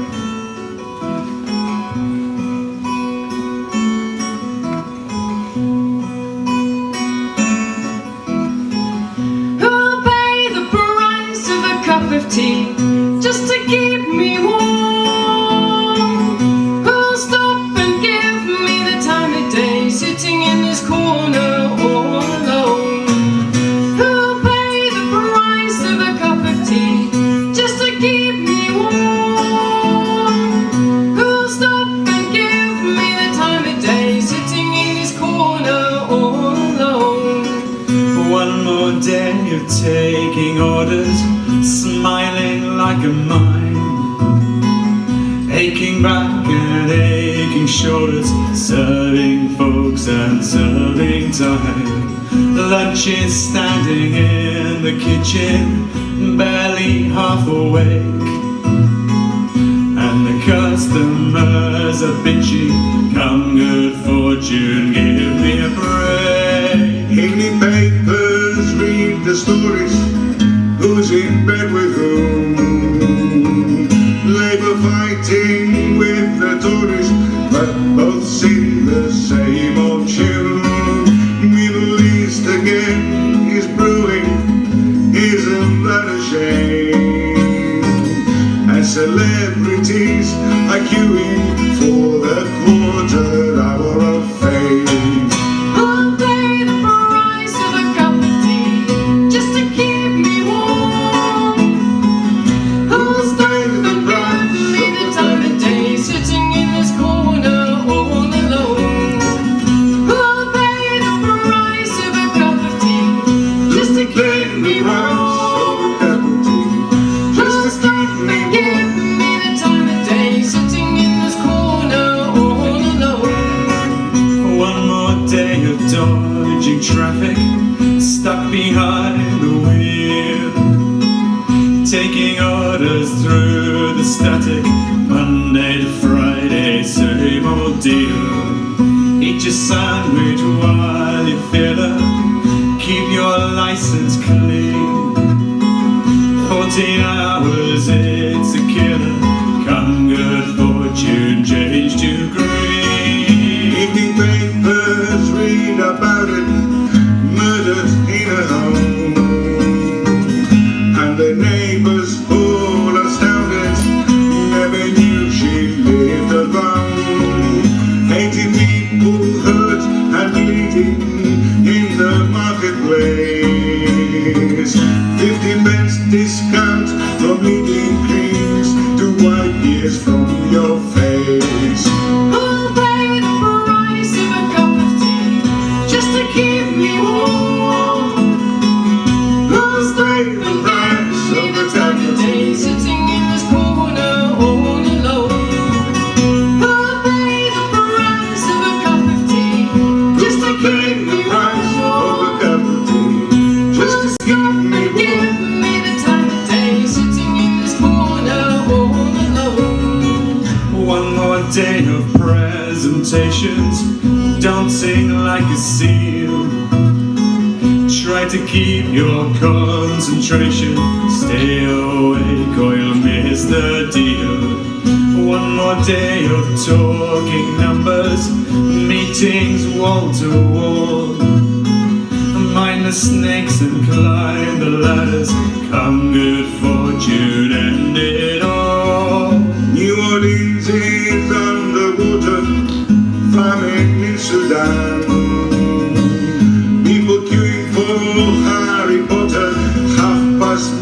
Who'll pay the price of a cup of tea just to keep me warm? Who'll stop and give me the time of day sitting in this corner all alone? Who'll pay the price of a cup of tea just to keep me warm? Who'll stop and give me the time of day sitting in this corner all alone? One more day of taking orders, smiling like a mime, aching back and aching shoulders, serving folks and serving time. Lunch is standing in the kitchen, barely half awake, and the customers are bitchy. Come, good fortune, give me a break. Evening papers read the stories, who's in bed with whom. Labour fighting with the Tories, but both sing the same old tune. Middle East again is brewing, isn't that a shame? And celebrities are queuing for the quarter hour of fame. Who'll pay the price of a cup of tea just to keep me warm? Who'll stand and give me the time of day sitting in this corner all alone? Who'll pay the price of a cup of tea just to keep me warm? Who'll stand and give me the time of day sitting in this corner all alone? One more day of dodging traffic, stuck behind the wheel, taking orders through the static, Monday to Friday, same old deal. Eat your sandwich while you fill up, keep your license clean. 14 hours, it's a killer. Come, good fortune, change to green. Evening papers read about it, murders in a home, and the neighbors all astounded, never knew she lived alone. 80 people hurt and bleeding in the marketplace. 50 pence discount from leading creams to wipe years from your face. Who'll pay the price of a cup of tea just to keep me warm? Who'll stay the price of the time of tea? Sitting in this corner all alone. Who'll pay the price of a cup of tea just to keep me floating like a seal. Try to keep your concentration, stay awake or you'll miss the deal. One more day of talking numbers, meetings wall to wall. Mind the snakes and climb the ladders, come good fortune and it all. New Orleans is underwater, famine in Sudan. People queuing for Harry Potter,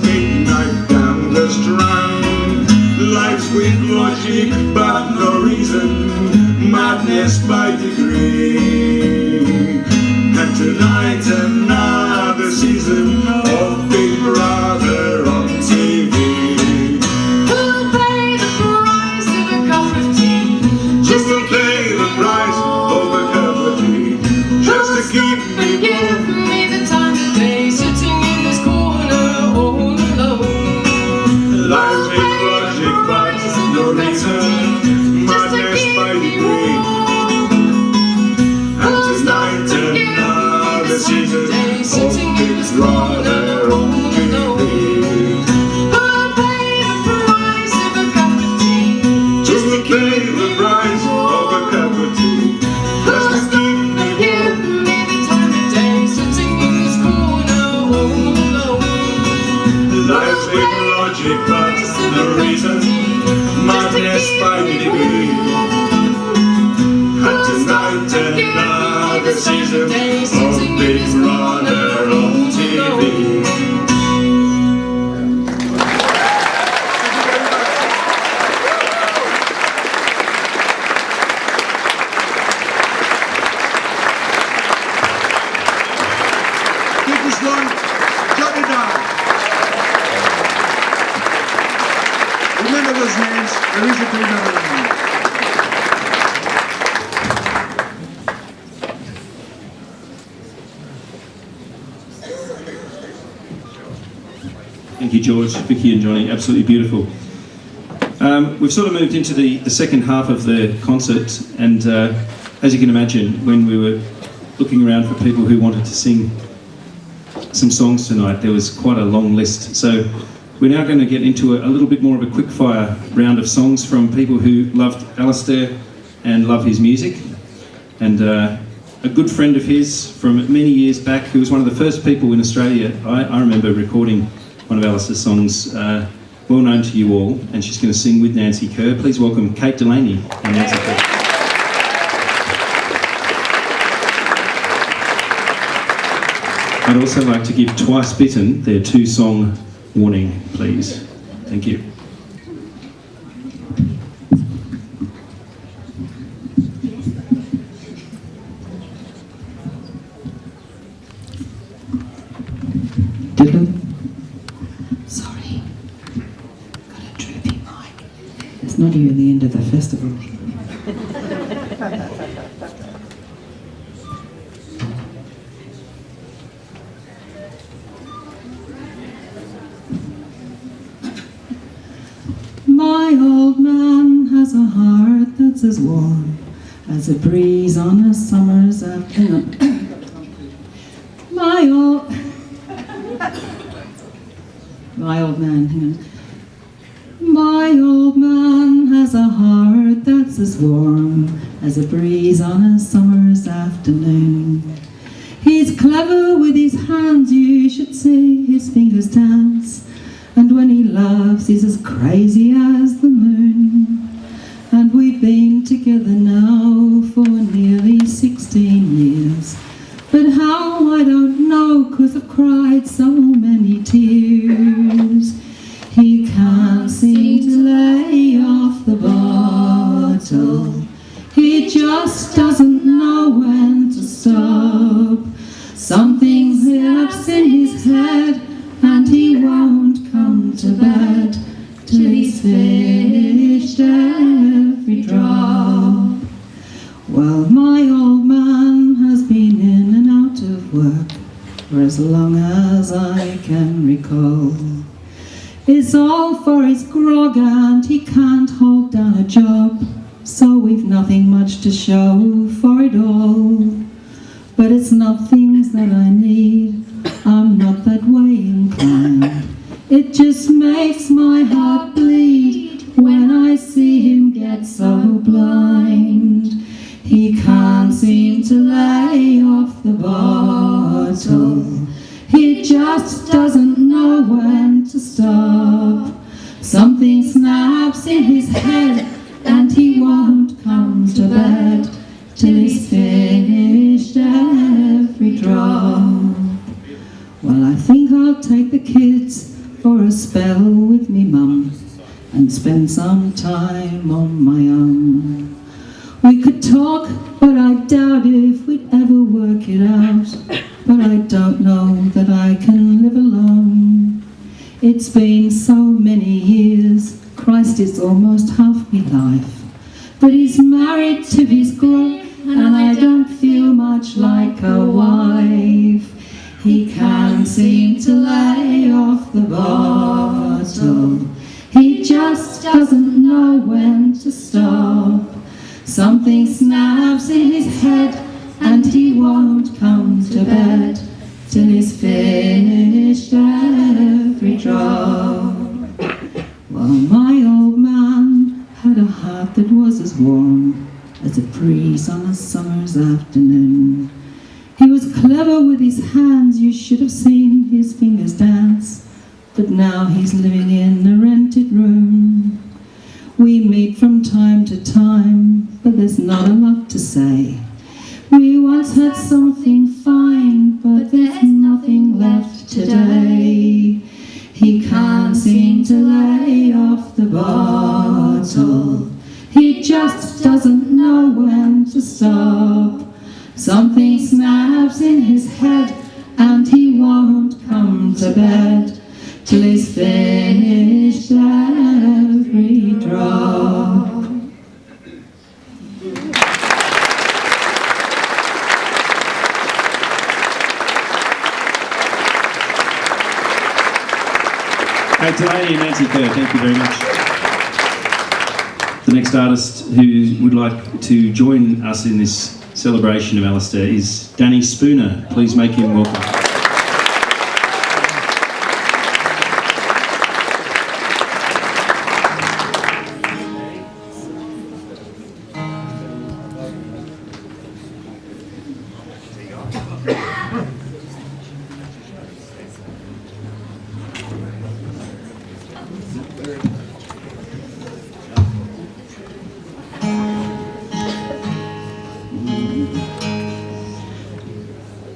midnight down the Strand. Life's with logic but no reason, madness by degree. And tonight another season of Big Brother on TV. Who'll pay the price of a cup of tea? Just to pay the price of a cup of tea, just to keep me Give warm. me the time of day, sitting in this corner all alone. Life's with logic but no reason, madness by degree. And tonight another season of Big Brother on TV. Who'll pay the price of a cup of tea? Just to pay the price of a cup of tea, just to keep me Give warm. me the time of day, sitting in this corner all alone. Life's with logic but no reason, madness by degree. And tonight another season of Big Brother on TV. Keep this going. Jot it down. Remember those names. There is a to remember them. Thank you, George, Vicky and Johnny, absolutely beautiful. We've sort of moved into the second half of the concert, and as you can imagine, when we were looking around for people who wanted to sing some songs tonight, there was quite a long list. So we're now going to get into a little bit more of a quick-fire round of songs from people who loved Alistair and love his music. And a good friend of his from many years back, who was one of the first people in Australia, I remember recording one of Alistair's songs, well known to you all, and she's going to sing with Nancy Kerr. Please welcome Kate Delaney and Nancy Kerr. I'd also like to give Twice Bitten their 2-song warning, please. Thank you. Sorry, got a droopy mic. It's not even the end of the festival. My old man has a heart that's as warm as a breeze on a summer's afternoon. My old man, hang on. My old man has a heart that's as warm as a breeze on a summer's afternoon. He's clever with his hands, you should see his fingers dance. And when he laughs, he's as crazy as the moon. And we've been together now for nearly 16 years. But how, I don't know, 'cause I've cried so many tears. He can't seem to lay off the bottle. He just doesn't know when to stop. Something slips in his head and he won't come to bed till he's finished every drop. Well, my old man has been in and out of work for as long as I can recall. It's all for his grog and he can't hold down a job, so we've nothing much to show for it all. but it's not things that I need. I'm not that way inclined. It just makes my heart bleed when I see him get so blind. He can't seem to lay off the bottle. He just doesn't know when to stop. Something snaps in his head and he won't come to bed till he's finished every drop. Well, I think I'll take the kids for a spell with me mum and spend some time on my own. We could talk, but I doubt if we'd ever work it out. But I don't know that I can live alone. It's been so many years, Christ, it's almost half my life. But he's married to his growth, and I don't feel much like a wife. He can't seem to lay off the bottle. He just doesn't know when to stop. Something snaps in his head and he won't come to bed till he's finished every drop. Well, my old man had a heart that was as warm as a breeze on a summer's afternoon. He was clever with his hands, you should have seen his fingers dance. But now he's living in a rented room. We meet from time to time, but there's not a lot to say. We once had something fine, but there's nothing left today. He can't seem to lay off the bottle. He just doesn't know when to stop. Something snaps in his head and he won't come to bed till he's finished every drop. Great to lady Nancy Kerr, thank you very much. The next artist who would like to join us in this celebration of Alistair is Danny Spooner. Please make him welcome.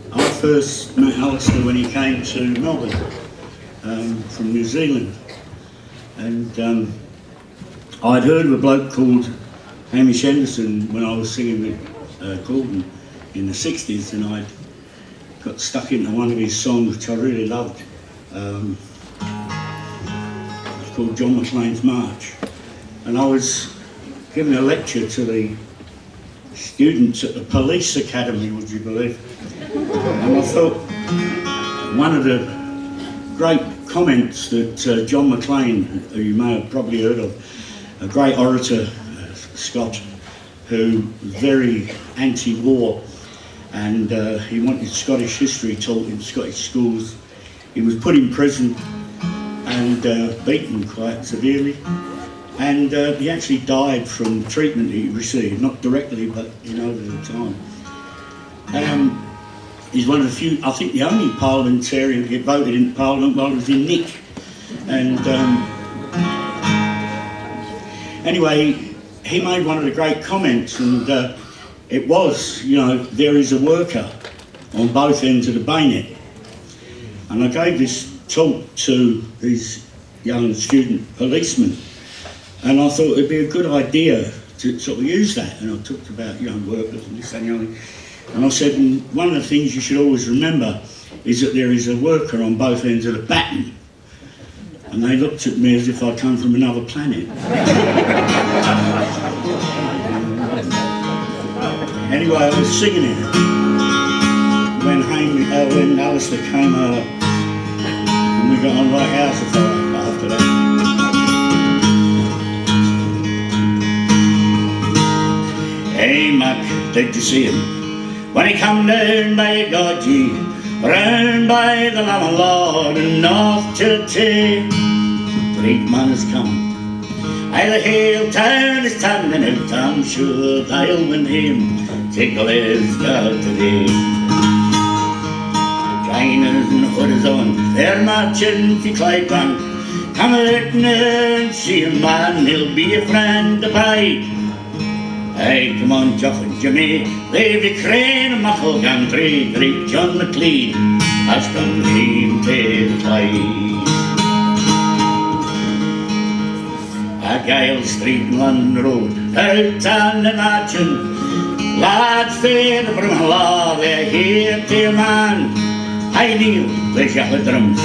I first met Alistair when he came to Melbourne from New Zealand, and I'd heard of a bloke called Hamish Henderson when I was singing with Gordon in the 60s, and I got stuck into one of his songs which I really loved. It's called John McLean's March, and I was giving a lecture to the students at the police academy, would you believe? And I thought one of the great comments that John McLean, who you may have probably heard of, a great orator, Scot, who was very anti-war, and he wanted Scottish history taught in Scottish schools. He was put in prison and beaten quite severely, and he actually died from treatment he received, not directly, but over the time. He's one of the few, I think the only parliamentarian to get voted in Parliament while he was in Nick. And anyway, he made one of the great comments, and it was, there is a worker on both ends of the bayonet. And I gave this talk to these young student policemen, and I thought it'd be a good idea to sort of use that. And I talked about young workers and this and the other. And I said, and one of the things you should always remember is that there is a worker on both ends of the baton. And they looked at me as if I'd come from another planet. Anyway, I was singing it when Alistair came over, and we got on like house afire after that. Hey Mac, did you see him? when he come down by Godgy, round by the Lamb of Lord, and north to Tay. Great man is coming. Aye, the whole town is turning out, I'm sure they'll win him to Glasgow today. Diners and hoodies on, they're marching to Clydebank. Come out now and see him, man, he'll be a friend to bide. Aye, come on, Jock and Jimmy, they've the crane and muffle gantry. Great John McLean has come home to the Clyde. A Gyle Street and London Road, out on the marching. Lads fair from law, they're here to your man. I kneel, play your drums.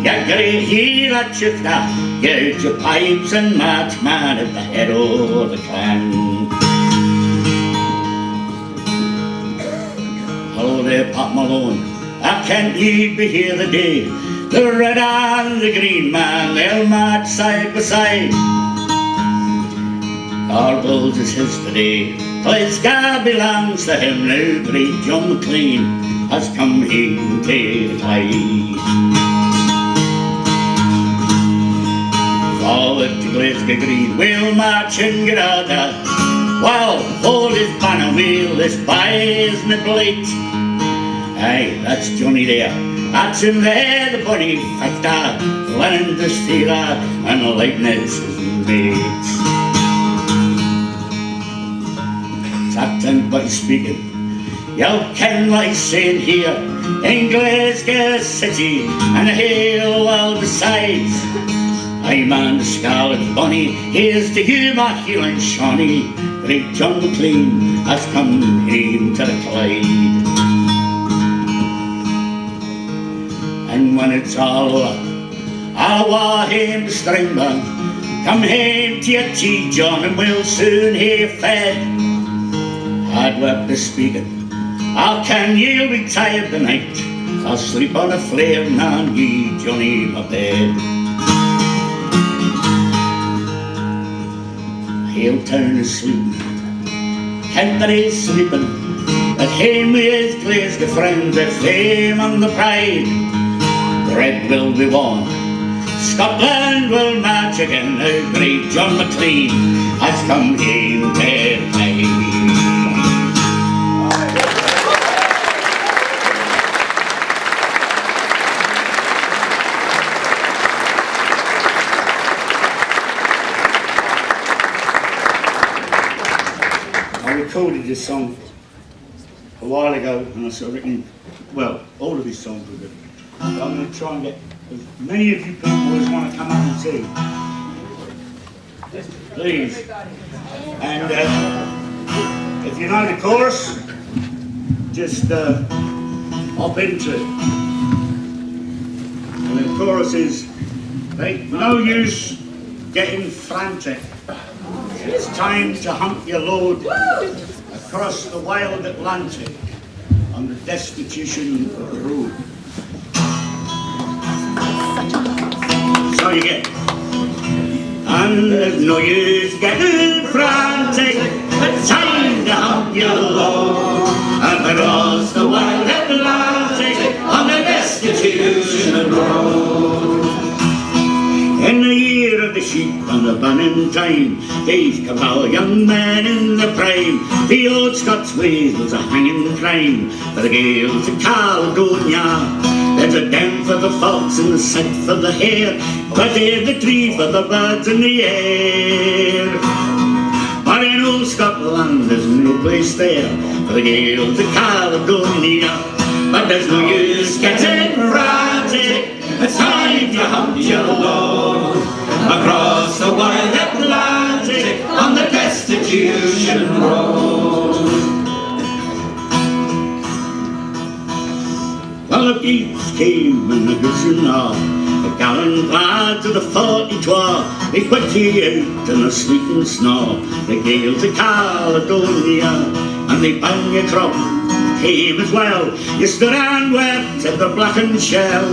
You grey here at Chifta, get out your pipes and march, man, at the head of the clan. Hello there, Pat Malone, I can't you'd be here the day. The red and the green, man, they'll march side by side. Our gold is his today, Glasgow belongs to him now. Great John McLean has come home to the Clyde. Forward to Glasgow Green, we'll march and get out there. Well, hold his banner wheel, this boy's my blight. Aye, that's Johnny there, that's him there, the bunny factor, Lennon the stealer, and the lightness his mates. Captain, but speaking, you'll ken what he's saying here in Glasgow City and the whole world besides. I man the Scarlet Bunny, here's to you, my heel and Shawnee. Great John McLean has come home to the Clyde. And when it's all over, I'll war home to Stringburn. Come home to your tea, John, and we'll soon hear fed. Hard work to speaking, how can you be tired tonight? I'll sleep on a flare and I'll give Johnny my bed. Hale town is sleeping, Canterbury's sleeping, at home with his Glasgow friends, the fame and the pride. The red will be won, Scotland will march again. Now great John McLean has come home to the Clyde. I recorded this song a while ago, and I sort of written, well, all of these songs were good. So I'm going to try and get as many of you people as want to come up and sing. Please. And if you know the chorus, just hop into it. And the chorus is, ain't no use getting frantic. It's time to hunt your load across the wild Atlantic on the destitution of the road. So you get, and there's no use getting frantic, it's time to hunt your load across the wild Atlantic on the destitution road. In the year of the sheep and the banning time, days come our young men in the prime. The old Scots ways was a hanging crime for the Gaels of Caledonia. There's a dam for the fox and the scent for the hare, but there's the tree for the birds in the air. But in old Scotland there's no place there for the Gaels of Caledonia. But there's no use getting frantic, it's time to hunt your load across the wide Atlantic on the destitution road. Well, the peeps came and the goods and all, the gallant lads of the 42, they put you out in the sleet and snow. The Gaels of Caledonia, and they bang your crop, came as well. You stood and wept at the blackened shell,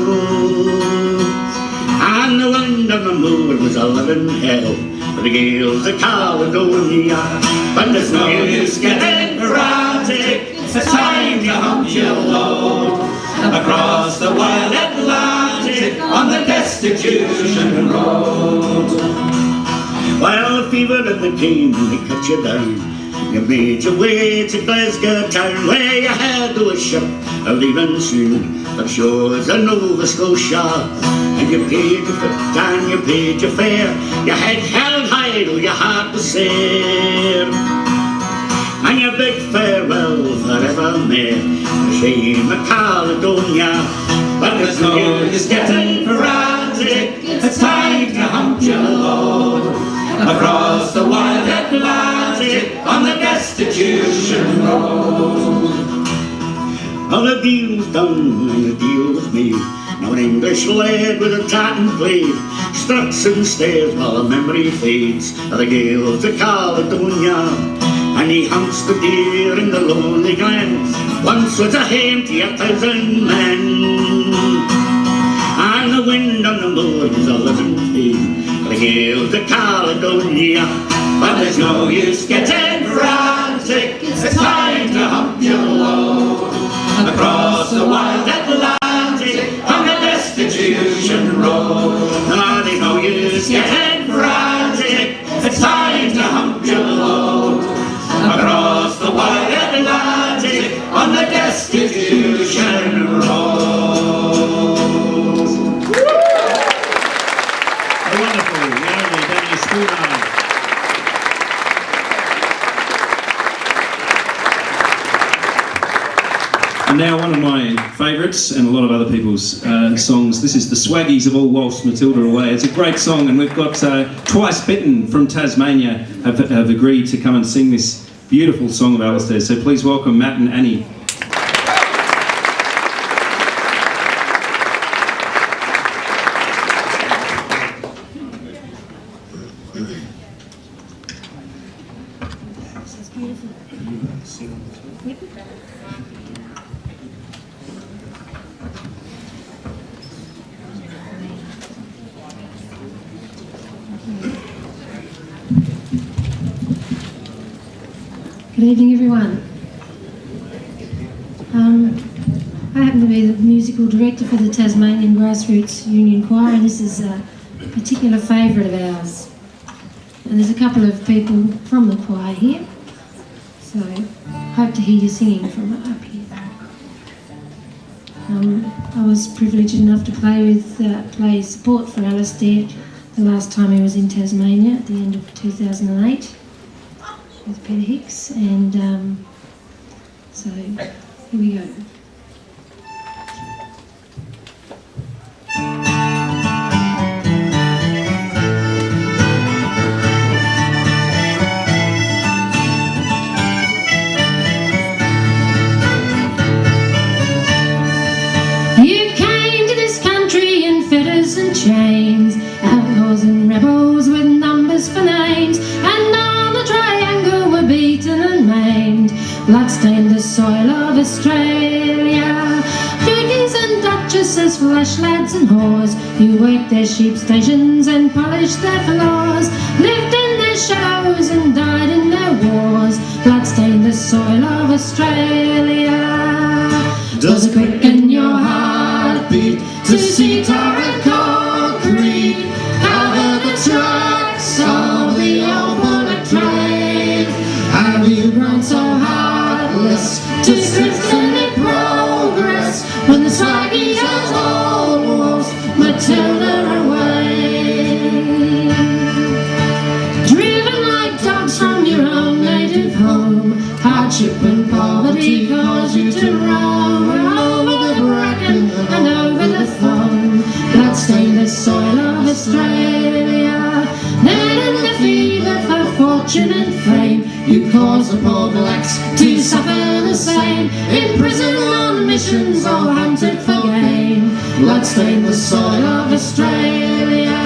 and the wind on the moor was a living hell for the Gaels of Caledonia. But there's no use getting frantic, it's a time to hump your load across the wild Atlantic on the destitution road. Well, the fever and the pain, they cut you down. You made your way to Glasgow town, where you had to a ship leaving soon the shores of Nova Scotia. And you paid your foot and you paid your fare, you had held high till your heart was sore. And your big farewell forevermore, the shame of Caledonia. But there's no use getting frantic, it's time to hump your load across the wild Atlantic on the destitution road. All the deal's done and the deal was made. Now an English lad with a tartan blade struts and stares while the memory fades of the gales of Caledonia. And he hunts the deer in the lonely glen, once was a hame to 1,000 men. And the wind on the moor is a living thing, the gales of Caledonia. But there's no use getting frantic, it's time to hump your load across the wild Atlantic on the destitution road. No, there's no use Getting frantic, it's time to hump your load across the wide Atlantic on the destitution road. The wonderful, the only Danny Spooner. And now one of my favourites, and a lot of other people's songs. This is The Swaggies Have All Waltzed Matilda Away. It's a great song, and we've got Twice Bitten from Tasmania have agreed to come and sing this beautiful song of Alistair. So please welcome Matt and Annie. Good evening, everyone. I happen to be the musical director for the Tasmanian Grassroots Union Choir, and this is a particular favourite of ours. And there's a couple of people from the choir here, so hope to hear you singing from up here. I was privileged enough to play support for Alistair the last time he was in Tasmania at the end of 2008. With Peter Hicks, and so here we go. You came to this country in fetters and chains, outlaws and rebels with numbers for names, and on the triangle were beaten and maimed, bloodstained the soil of Australia. Dukes and duchesses, flash lads and whores, who worked their sheep stations and polished their floors, lived in their shadows and died in their wars, bloodstained the soil of Australia. Does it quicken your heartbeat to see tar and concrete cover the tracks of the old bullet train? Have you grown so heartless to systemic progress when the swaggies has almost Matilda away? Driven like dogs from your own native home, hardship and poverty cause you to roam over the bracken and over the foam, bloodstained the soil of Australia. Then in the fever for fortune and fame, you cause the poor blacks to suffer the same, imprisoned on missions or hunted for game, bloodstained the soil of Australia.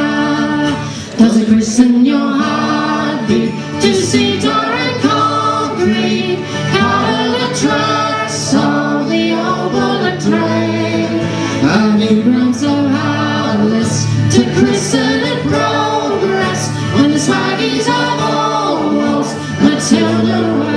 Does it christen your heartbeat to see tar and concrete cover the tracks of the old bullet train? Have you grown so heartless to christen and progress when the swaggies have almost Matilda away?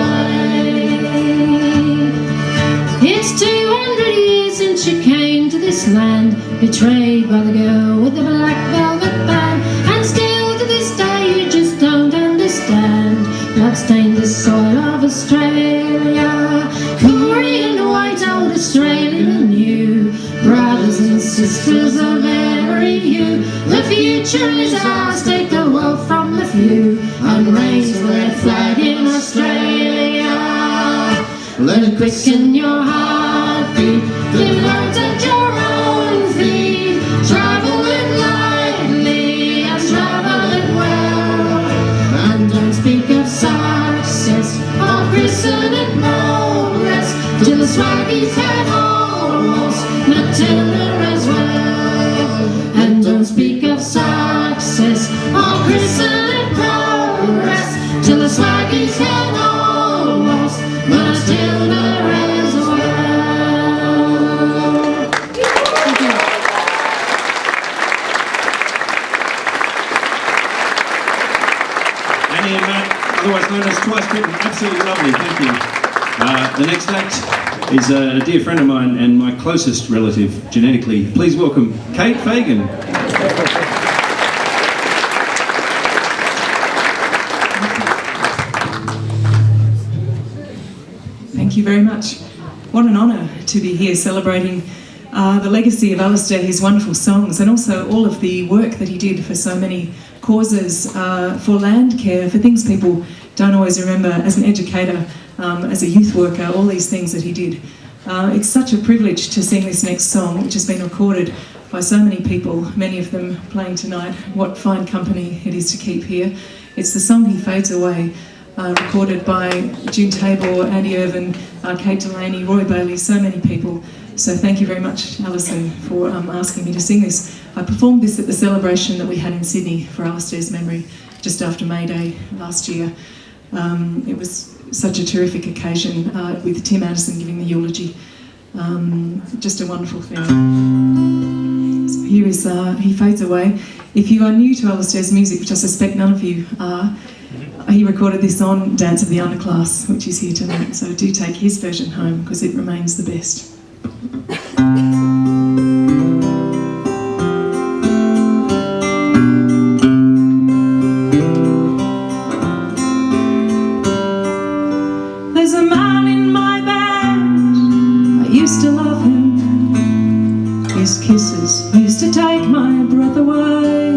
she came to this land, betrayed by the girl with the black velvet band. And still to this day you just don't understand. Bloodstained the soil of Australia, Korean white, old Australian new, brothers and sisters of every hue. The future is ours, take the wealth from the few, and raise the red flag in Australia. Let it quicken your heartbeat, live light at your own feet, travel it lightly and travel it well, and don't speak of success or christen it more rest, till the swaggies have almost Matilda as well. And don't speak of success or christen it progress, till the swaggies have almost Matilda as well. Annie and Matt, otherwise known as Twice Bitten, absolutely lovely, thank you. The next act is a dear friend of mine and my closest relative genetically. Please welcome Kate Fagan. Thank you very much. What an honour to be here celebrating the legacy of Alistair, his wonderful songs, and also all of the work that he did for so many causes, for land care, for things people don't always remember as an educator, as a youth worker, all these things that he did. It's such a privilege to sing this next song, which has been recorded by so many people, many of them playing tonight. What fine company it is to keep here. It's the song He Fades Away, recorded by June Tabor, Andy Irvin, Kate Delaney, Roy Bailey, so many people. So thank you very much, Alison, for asking me to sing this. I performed this at the celebration that we had in Sydney for Alistair's memory just after May Day last year. It was such a terrific occasion with Tim Addison giving the eulogy. Just a wonderful thing. So here is He Fades Away. If you are new to Alistair's music, which I suspect none of you are, he recorded this on Dance of the Underclass, which is here tonight, so do take his version home because it remains the best. There's a man in my band, I used to love him. His kisses used to take my breath away.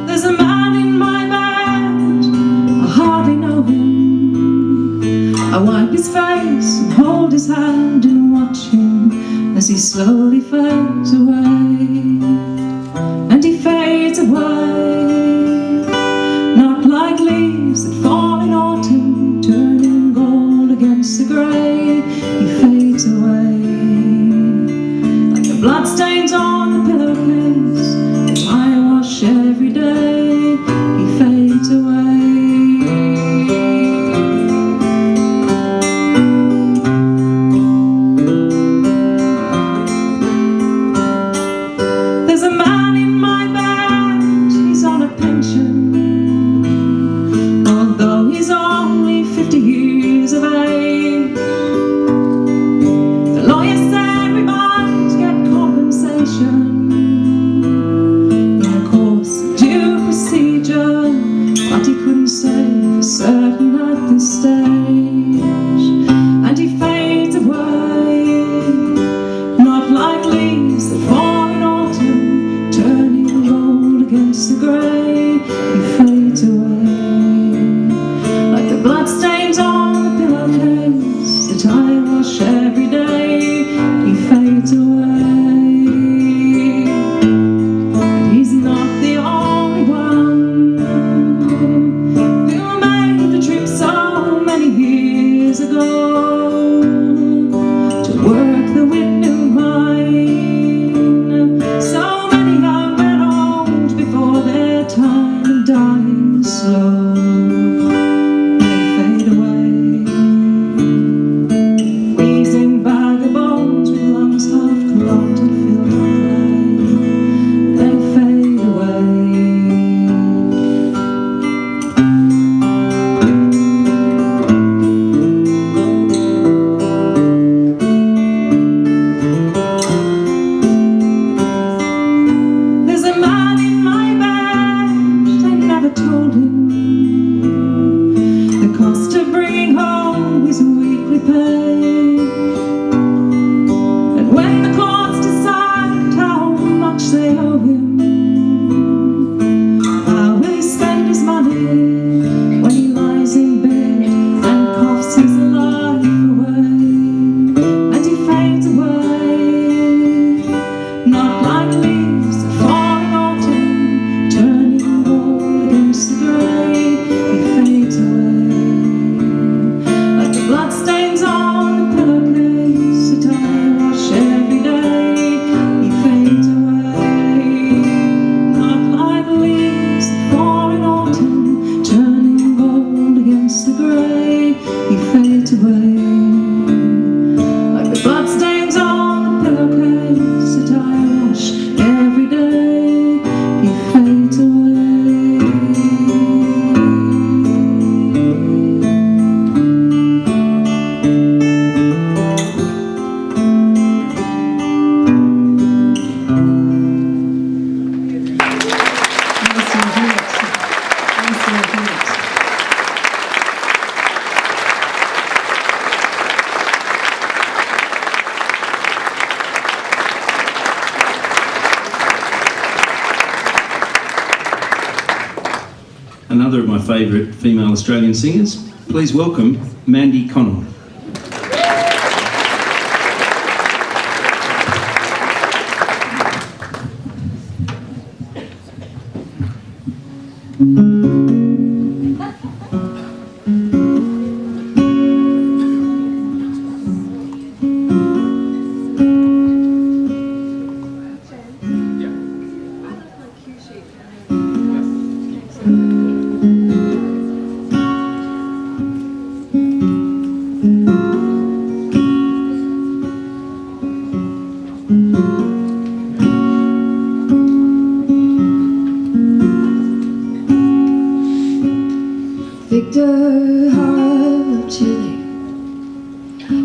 There's a man in my band, I hardly know him. I wipe his face and hold his hand and watch him as he slowly fades away. And he fades away, not like leaves that fall in autumn, turning gold against the grey. He fades away, like the bloodstains on the pillowcase that I wash every day. He fades away. There's a man in my band, he's on a pension, although he's only 50 years of age. The lawyer said we might get compensation another of my favourite female Australian singers. Please welcome Mandy Connell. Victor of Chile,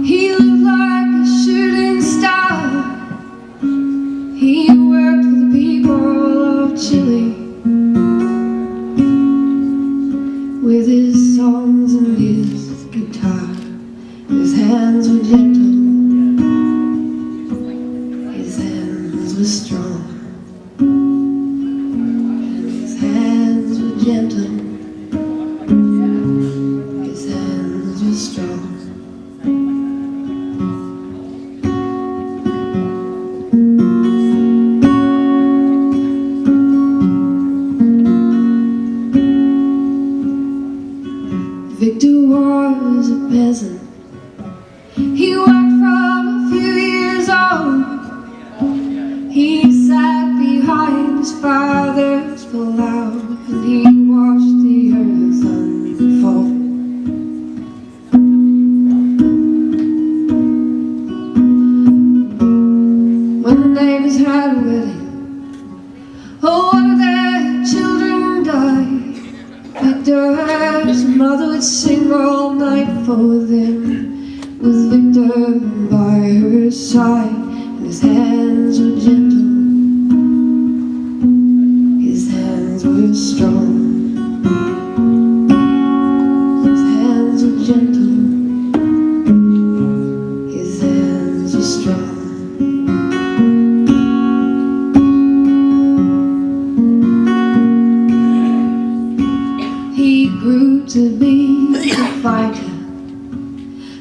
he looked like a shooting star. He worked for the people of Chile with his songs and his guitar. His hands were gentle, his hands were strong, and his hands were gentle. Strong. Victor was a peasant. He worked from a few years old. He sat behind his father's plow and he watched the earth unfold. When the neighbors had a wedding, oh, one of their children died. Victor's mother would sing all night for them, with Victor by her side, and his hands were gentle, his hands were strong, his hands were gentle, his hands were strong. He grew to be a fighter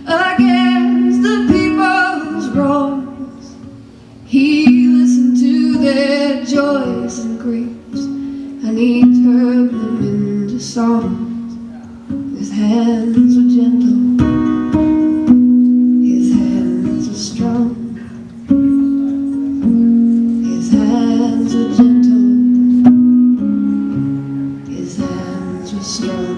against the people's wrongs. He listened to their joys and griefs, and he turned them into songs. His hands were gentle, his hands were strong, his hands were gentle, his hands were strong.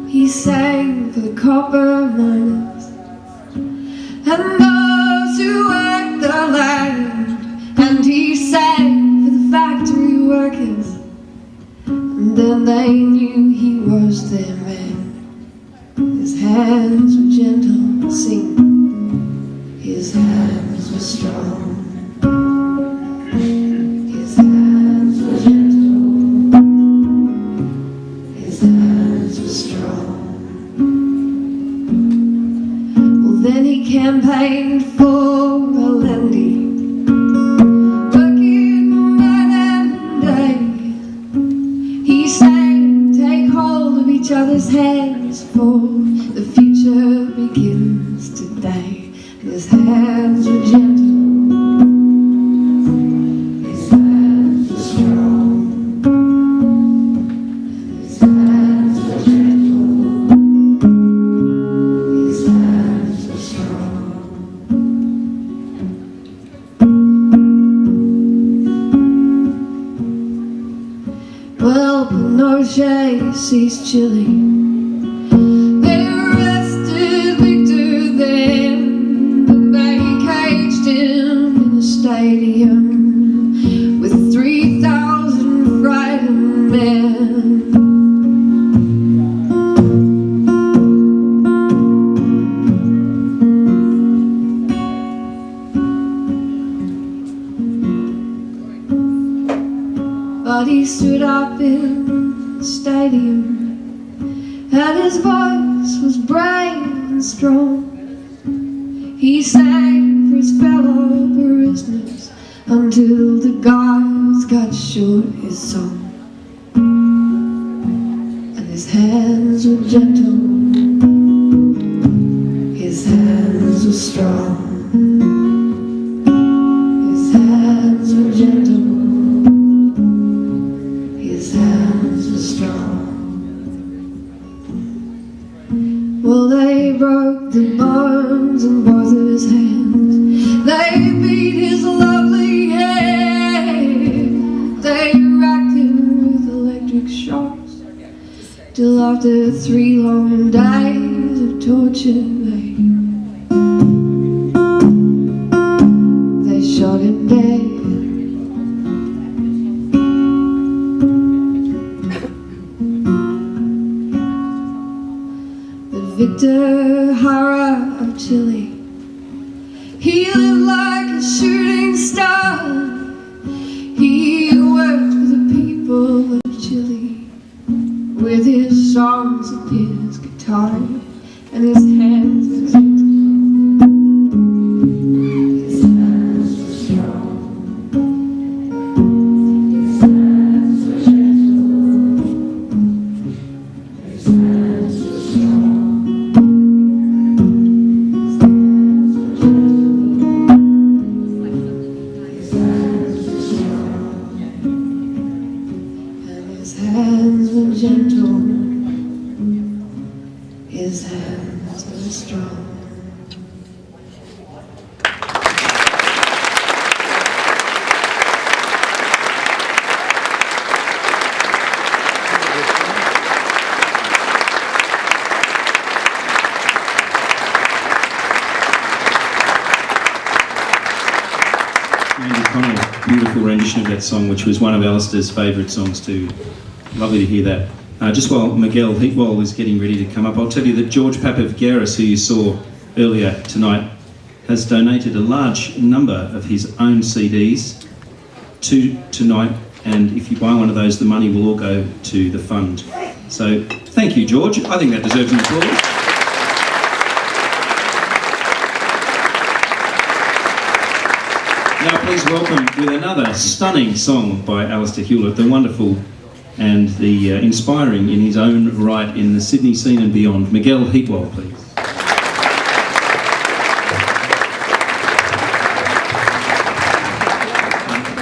He sang for the copper miners and those who worked the land, and he sang for the factory workers, and then they knew he was their man. His hands were gentle, sing, his hands were strong, his hands were gentle, his hands were strong. Then he campaigned for Lullaby, working night and day. He sang, take hold of each other's hands, for the future begins today. His hands were gentle, his hands were strong, his hands were gentle, his hands were strong. Well, Pinochet seized Chile. They arrested Victor then, and they caged him in a stadium with 3,000 frightened men. But he stood up in the stadium, and his voice was brave and strong. He sang for his fellow prisoners until the guards cut short his song. And his hands were gentle, his hands were strong. His hands were gentle, his hands were strong. Well, they broke the bones in both of his hands. They beat his lovely head. They racked him with electric shocks, till after 3 long days of torture they shot him dead. Victor Hara of Chile, he lived like a shooting star. He worked with the people of Chile, with his songs and his guitar, and his hands were gentle, his hands were strong. His hands were gentle, his hands were strong. Gentle, his hands were strong. Beautiful rendition of that song, which was one of Alistair's favourite songs too. Lovely to hear that. Just while Miguel Heatwell is getting ready to come up, I'll tell you that George Papavgeris, who you saw earlier tonight, has donated a large number of his own CDs to tonight, and if you buy one of those, the money will all go to the fund. So thank you, George. I think that deserves an applause. Now please welcome, with another stunning song by Alistair Hewlett, the wonderful and the inspiring in his own right in the Sydney scene and beyond, Miguel Heatwell, please.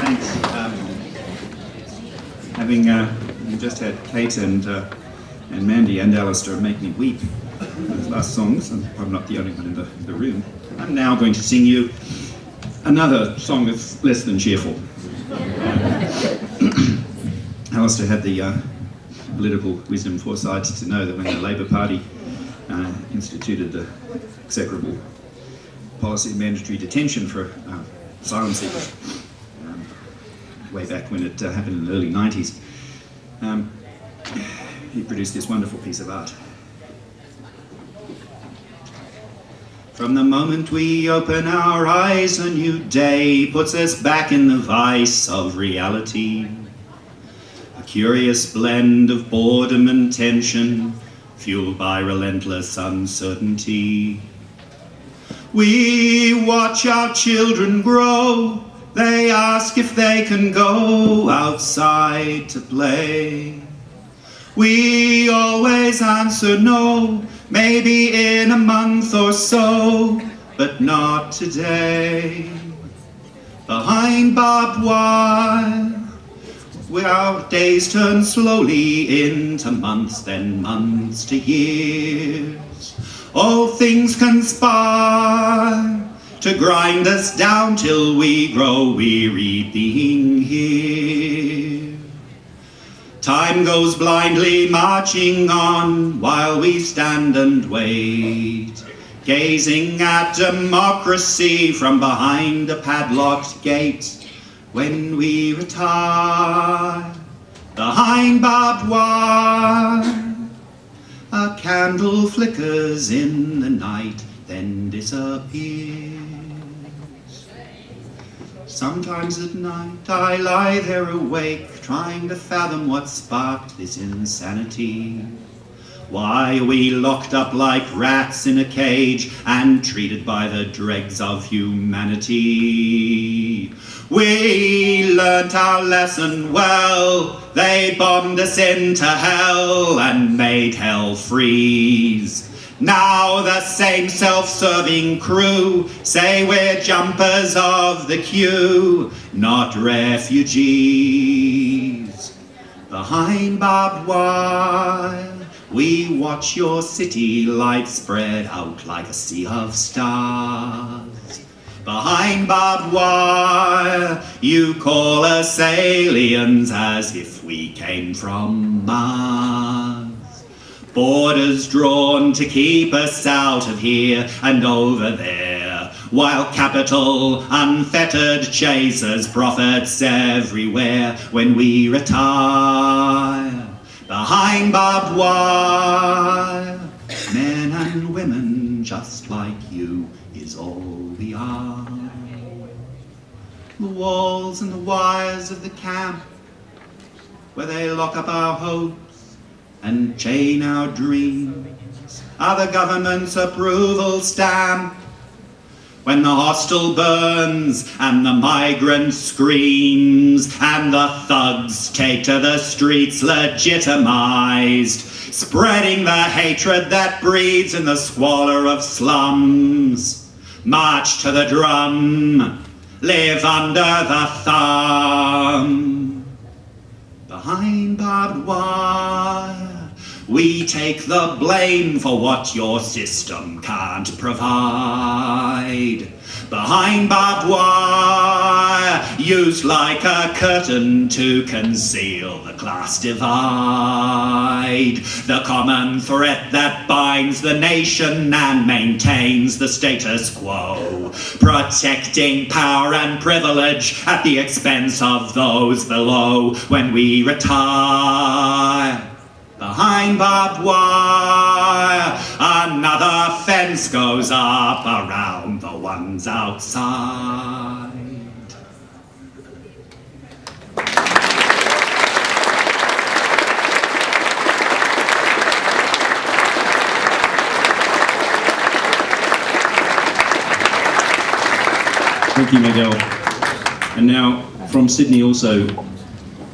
Thanks. Having just had Kate and Mandy and Alistair make me weep those last songs, and I'm not the only one in the room, I'm now going to sing you another song that's less than cheerful. Alistair had the political wisdom foresight to know that when the Labor Party instituted the execrable policy of mandatory detention for asylum seekers, way back when it happened in the early 90s, he produced this wonderful piece of art. From the moment we open our eyes, a new day puts us back in the vice of reality. A curious blend of boredom and tension, fueled by relentless uncertainty. We watch our children grow. They ask if they can go outside to play. We always answer no, maybe in a month or so, but not today. Behind barbed wire, where our days turn slowly into months, then months to years. All things conspire to grind us down till we grow weary being here. Time goes blindly marching on while we stand and wait, gazing at democracy from behind a padlocked gate. When we retire behind barbed wire, a candle flickers in the night, then disappears. Sometimes at night I lie there awake, trying to fathom what sparked this insanity. Why are we locked up like rats in a cage and treated by the dregs of humanity? We learnt our lesson well. They bombed us into hell and made hell freeze. Now the same self-serving crew say we're jumpers of the queue, not refugees. Behind barbed wire, we watch your city lights spread out like a sea of stars. Behind barbed wire, you call us aliens as if we came from Mars. Borders drawn to keep us out of here and over there, while capital unfettered chases profits everywhere when we retire. Behind barbed wire, men and women just like you is all we are. The walls and the wires of the camp, where they lock up our hopes and chain our dreams, are the government's approval stamp. When the hostel burns and the migrant screams and the thugs take to the streets legitimized, spreading the hatred that breeds in the squalor of slums, march to the drum, live under the thumb. Behind barbed wire, we take the blame for what your system can't provide. Behind barbed wire, used like a curtain to conceal the class divide. The common threat that binds the nation and maintains the status quo, protecting power and privilege at the expense of those below. When we retire behind barbed wire, another fence goes up around the ones outside. Thank you, Miguel. And now, from Sydney also,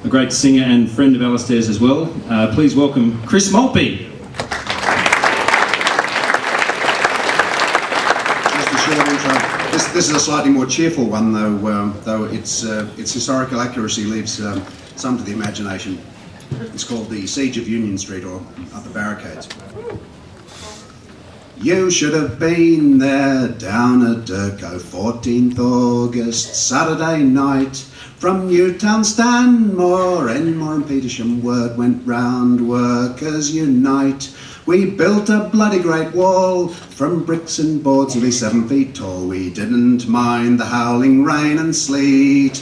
a great singer and friend of Alistair's as well. Please welcome Chris Maltby. Just a short intro. This is a slightly more cheerful one, though its historical accuracy leaves some to the imagination. It's called The Siege of Union Street, or Up the Barricades. You should have been there down at Durko, 14th August, Saturday night. From Newtown, Stanmore, Enmore and Petersham, word went round, workers unite. We built a bloody great wall, from bricks and boards nearly 7 feet tall. We didn't mind the howling rain and sleet,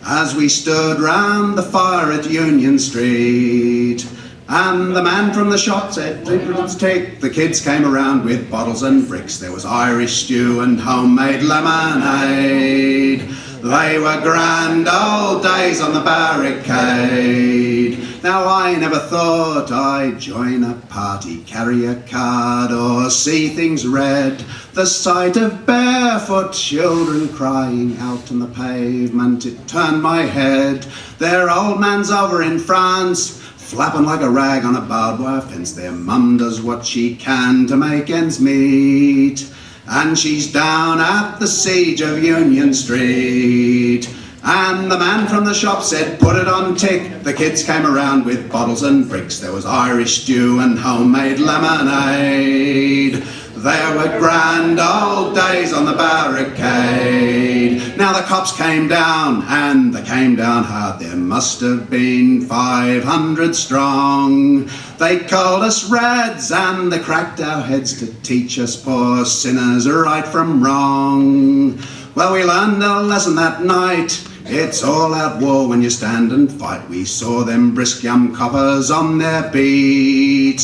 as we stood round the fire at Union Street. And the man from the shop said, "Let's take." The kids came around with bottles and bricks. There was Irish stew and homemade lemonade. They were grand old days on the barricade. Now I never thought I'd join a party, carry a card or see things red. The sight of barefoot children crying out on the pavement, it turned my head. Their old man's over in France, flapping like a rag on a barbed wire fence. Their mum does what she can to make ends meet, and she's down at the siege of Union Street. And the man from the shop said, "Put it on tick." The kids came around with bottles and bricks. There was Irish stew and homemade lemonade. There were grand old days on the barricade. Now the cops came down, and they came down hard. There must have been 500 strong. They called us Reds, and they cracked our heads to teach us poor sinners right from wrong. Well, we learned a lesson that night. It's all out war when you stand and fight. We saw them brisk young coppers on their beat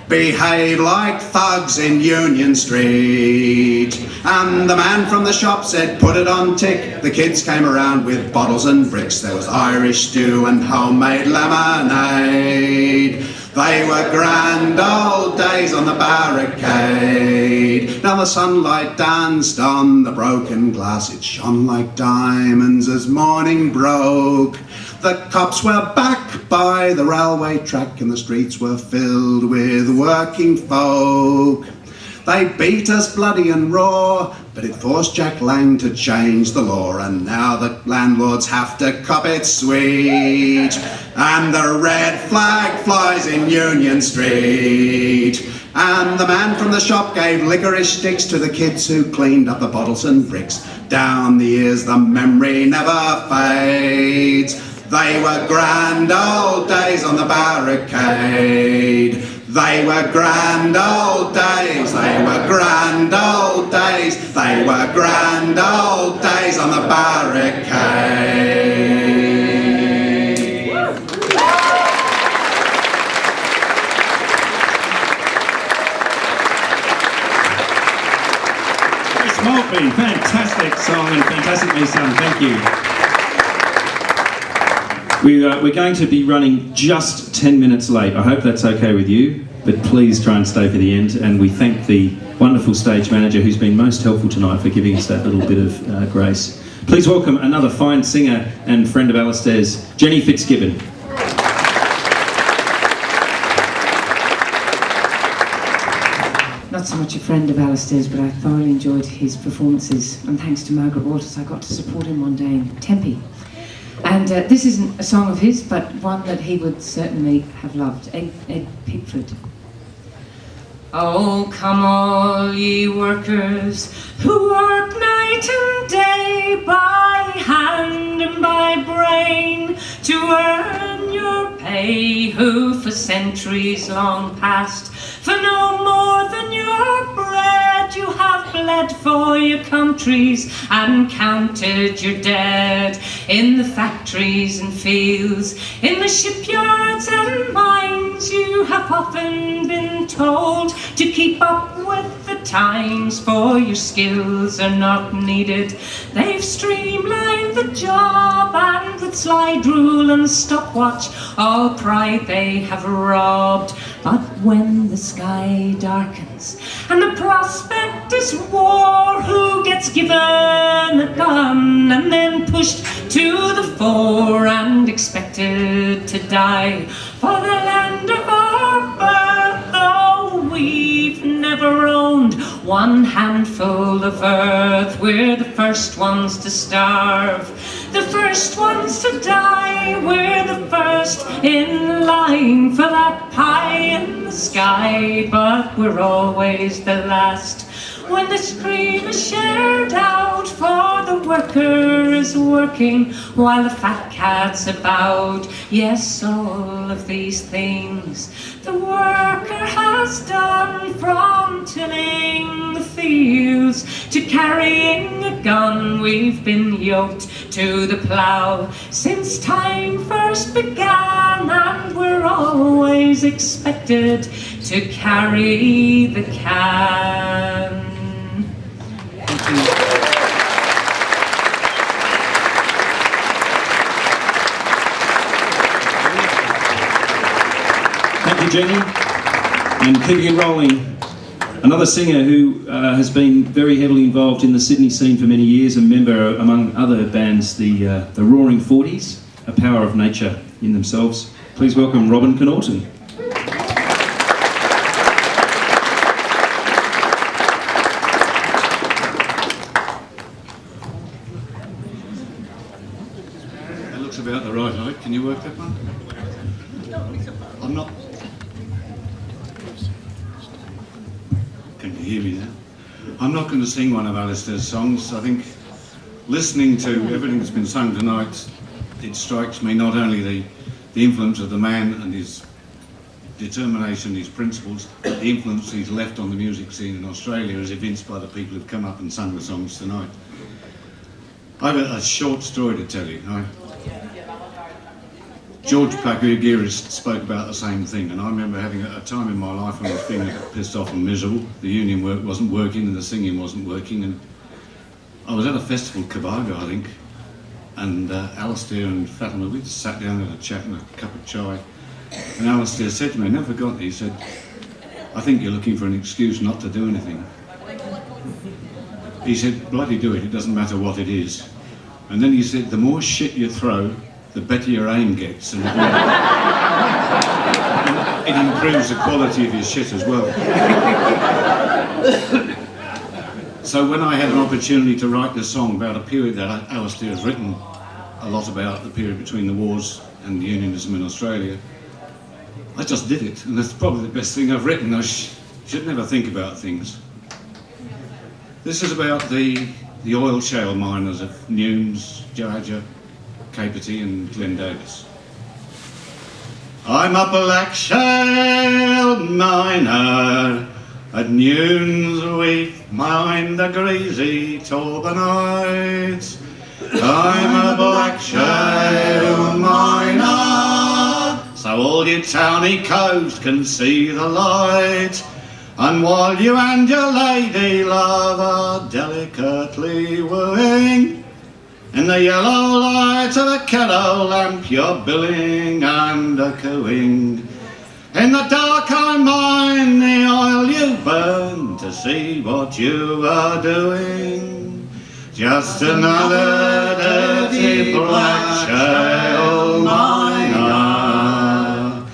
behave like thugs in Union Street. And the man from the shop said, "Put it on tick." The kids came around with bottles and bricks. There was Irish stew and homemade lemonade. They were grand old days on the barricade. Now the sunlight danced on the broken glass. It shone like diamonds as morning broke. The cops were back by the railway track and the streets were filled with working folk. They beat us bloody and raw, but it forced Jack Lang to change the law, and now the landlords have to cop it sweet. And the red flag flies in Union Street. And the man from the shop gave licorice sticks to the kids who cleaned up the bottles and bricks. Down the years the memory never fades. They were grand old days on the barricade. They were grand old days, they were grand old days, they were grand old days on the barricade. Chris Maltby, fantastic song and fantastically sung, thank you. We're going to be running just 10 minutes late. I hope that's okay with you, but please try and stay for the end. And we thank the wonderful stage manager who's been most helpful tonight for giving us that little bit of grace. Please welcome another fine singer and friend of Alistair's, Jenny Fitzgibbon. Not so much a friend of Alistair's, but I thoroughly enjoyed his performances. And thanks to Margaret Walters, I got to support him one day in Tempe. And this isn't a song of his, but one that he would certainly have loved, Ed Pickford. Oh, come all ye workers who work night and day by hand and by brain to earn your pay, who for centuries long past for no more than your bread you have bled for your countries and counted your dead in the factories and fields, in the shipyards and mines. You have often been told to keep up with the times, for your skills are not needed. They've streamlined the job, and with slide rule and stopwatch all pride they have robbed. But when the sky darkens and the prospect is war, who gets given a gun and then pushed to the fore and expected to die for the land of our birth? Oh, we've never owned one handful of earth. We're the first ones to starve, the first ones to die. We're the first in line for that pie in the sky, but we're always the last when the scream is shared out, for the worker is working while the fat cat's about. Yes, all of these things the worker has done, from tilling the fields to carrying a gun. We've been yoked to the plough since time first began, and we're always expected to carry the can. Thank you, Jenny. And keeping it rolling, another singer who has been very heavily involved in the Sydney scene for many years, a member, among other bands, the Roaring Forties, a power of nature in themselves. Please welcome Robin Connaughton. That looks about the right height. Can you work that one? I'm not. Can you hear me now? I'm not going to sing one of Alistair's songs. I think listening to everything that's been sung tonight, it strikes me not only the influence of the man and his determination, his principles, but the influence he's left on the music scene in Australia is evinced by the people who've come up and sung the songs tonight. I've a short story to tell you. George Plaguearis spoke about the same thing, and I remember having a time in my life when I was feeling pissed off and miserable. The union work wasn't working and the singing wasn't working, and I was at a festival, Cabarga, I think, and Alistair and Fatima, we just sat down and had a chat and a cup of chai, And Alistair said to me, I never forgot, he said, I think you're looking for an excuse not to do anything. He said, bloody do it, it doesn't matter what it is. And then he said, the more shit you throw, the better your aim gets. And it improves the quality of your shit as well. So when I had an opportunity to write this song about a period that Alistair has written a lot about, the period between the wars and unionism in Australia, I just did it, and that's probably the best thing I've written. I should never think about things. This is about the oil shale miners of Newnes, Georgia, Capertee and Glen Davis. I'm a black shale miner. At Newnes we mine the greasy Torbanite. I'm a black shale miner, so all you towny coves can see the light. And while you and your lady love are delicately wooing, in the yellow light of a kettle lamp you're billing and cooing. In the dark I mine the oil you burn to see what you are doing. Just another dirty black shale miner.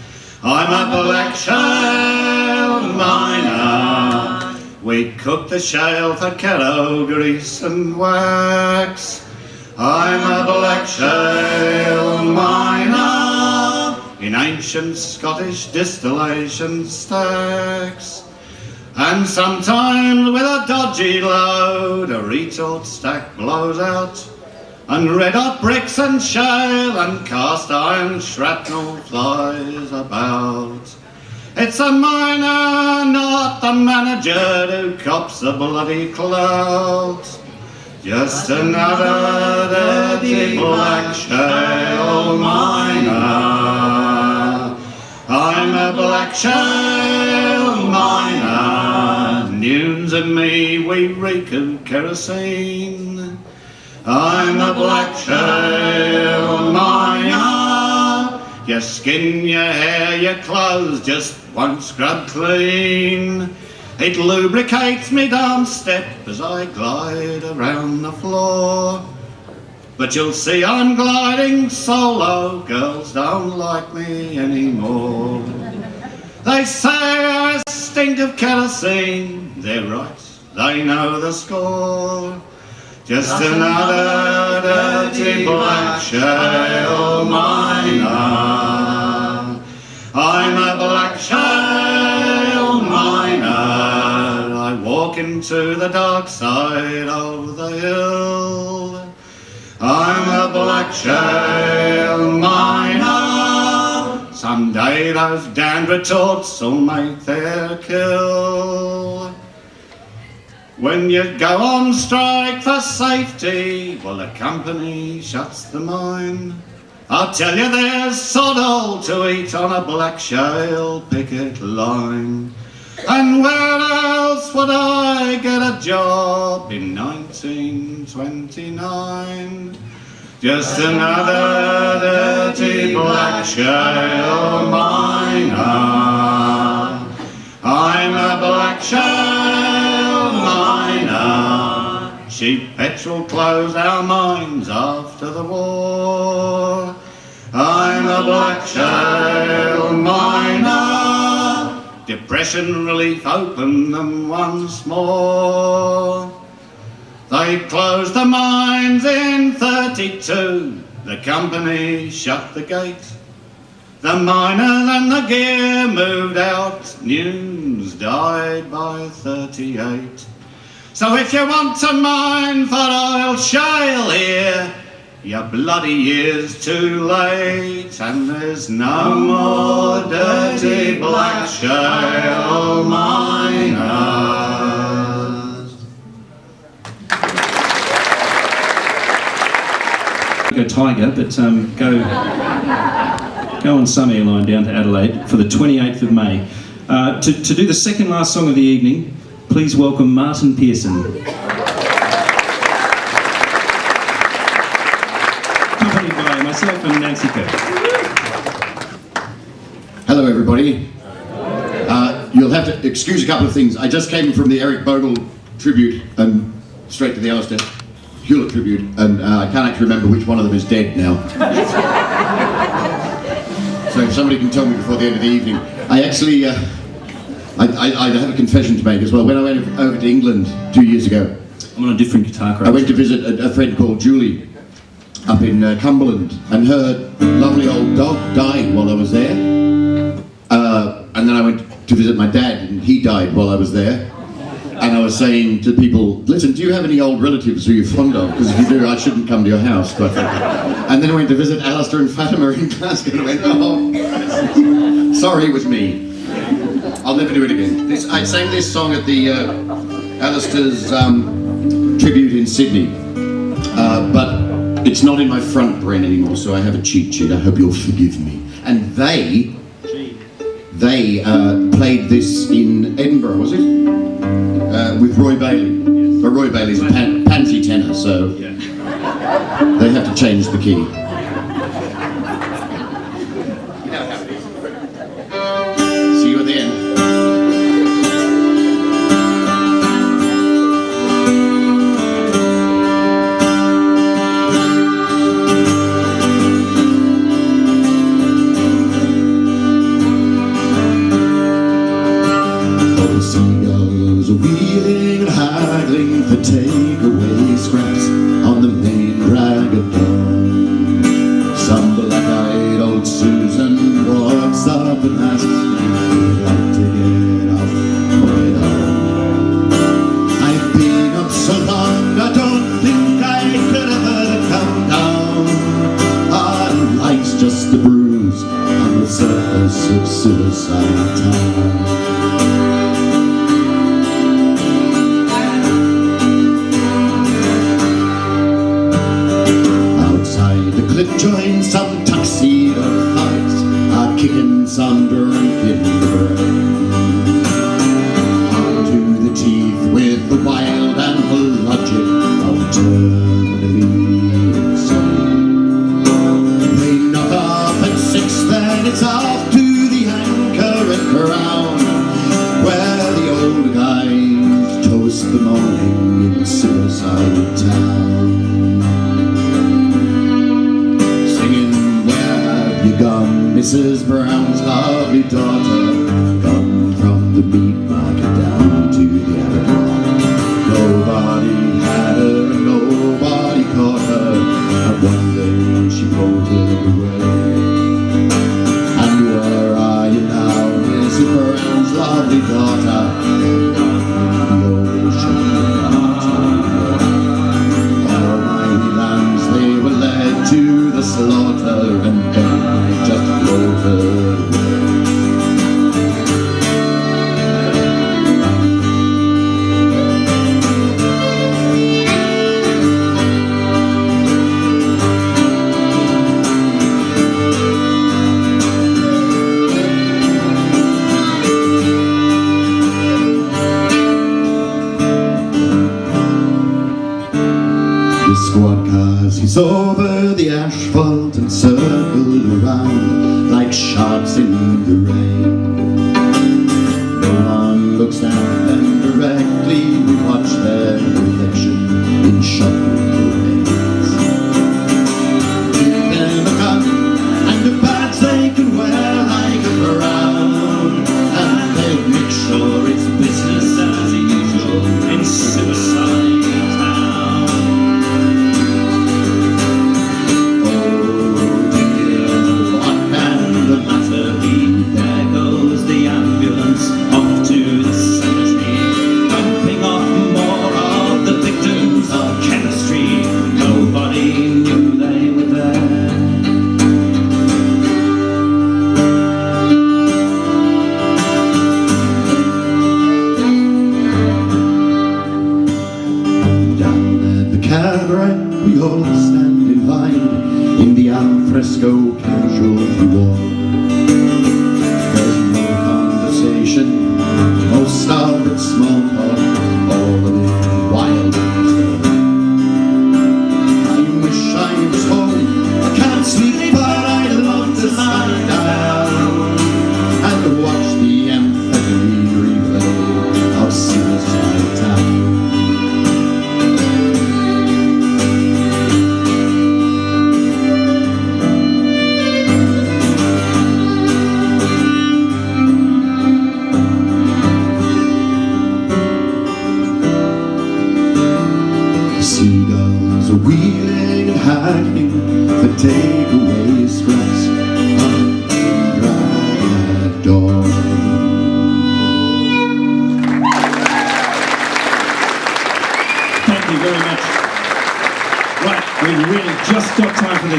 I'm a black shale miner. We cook the shale for kettle grease and wax. I'm a black shale miner. In ancient Scottish distillation stacks. And sometimes with a dodgy load, a retort stack blows out, and red hot bricks and shale and cast iron shrapnel flies about. It's a miner, not the manager, who cops the bloody clout. Just another dirty black shale miner. I'm a black shale miner. Newnes and me, we reek of kerosene. I'm a black shale miner. Your skin, your hair, your clothes just won't scrub clean. It lubricates me dance step as I glide around the floor. But you'll see I'm gliding solo, girls don't like me anymore. They say I stink of kerosene, they're right, they know the score. Just another dirty black shale miner. I'm a black shale miner. I walk into the dark side of the hill. I'm a black shale miner. Someday those damned retorts will make their kill. When you go on strike for safety, well, the company shuts the mine. I'll tell you there's sod all to eat on a black shale picket line. And where else would I get a job in 1929? Just another dirty black shale miner. I'm a black shale miner. Cheap petrol closed our mines after the war. I'm a black shale miner. Depression relief opened them once more. They closed the mines in 32. The company shut the gate. The miners and the gear moved out. Newnes died by 38. So if you want to mine for oil shale here, your bloody year's too late, and there's no more dirty black shale miners. Go Tiger, but go on some airline down to Adelaide for the 28th of May. To do the second last song of the evening, please welcome Martin Pearson. Accompanied by myself and Nancy Kirk. everybody. You'll have to excuse a couple of things. I just came from the Eric Bogle tribute and straight to the Alistair Hewlett tribute, and I can't actually remember which one of them is dead now. So if somebody can tell me before the end of the evening. I actually, I have a confession to make as well. When I went over to England 2 years ago, I'm on a different guitar craft. I went to visit a friend called Julie up in Cumberland, and her lovely old dog died while I was there. And then I went to visit my dad, and he died while I was there. And I was saying to people, listen, do you have any old relatives who you're fond of? Because if you do, I shouldn't come to your house. But, and then I went to visit Alistair and Fatima in Glasgow, and I went, oh, sorry, it was me. I'll never do it again. I sang this song at the Alistair's tribute in Sydney, but it's not in my front brain anymore, so I have a cheat sheet. I hope you'll forgive me. And they played this in Edinburgh, was it? With Roy Bailey. But Roy Bailey's a pansy tenor, so they have to change the key. See you at the end. Wheeling and haggling for take-away scraps on the main drag of dawn. Some black-eyed old Susan walks up and asks me if I'd like to get off my own. I've been up so long, I don't think I could ever come down. And life's just a bruise on the surface of Suicide Town. Join some tuxedo thugs are kicking some drink in the brain. Armed to the teeth with the wild animal logic of terminally insane. They knock off at 6, then it's off to the Anchor and Crown, where the old guys toast the morning in Suicide Town. Mrs. Brown's lovely daughter, come from the meat market down to the abattoir. Nobody had her and nobody caught her, and one day she floated away. And where are you now, Mrs. Brown's lovely daughter? Down in the ocean, almighty lambs, they were led to the slaughter, and then just floated away. The squad cars, he's over the asphalt and circled around like sharks in the rain. No one looks down, and directly we watch their reflection in shop windows. Give them a gun and a badge they can wear like a crown, and they'll make sure it's business as usual in Suicide Town. There goes the ambulance off to the cemetery, dumping off more of the victims of chemistry. Nobody knew they were there. Down at the cabaret we all stand in line in the alfresco casualty wall. Most of it's small talk, all of it wild and slow. I wish I was home, I can't sleep, but I love to lie down and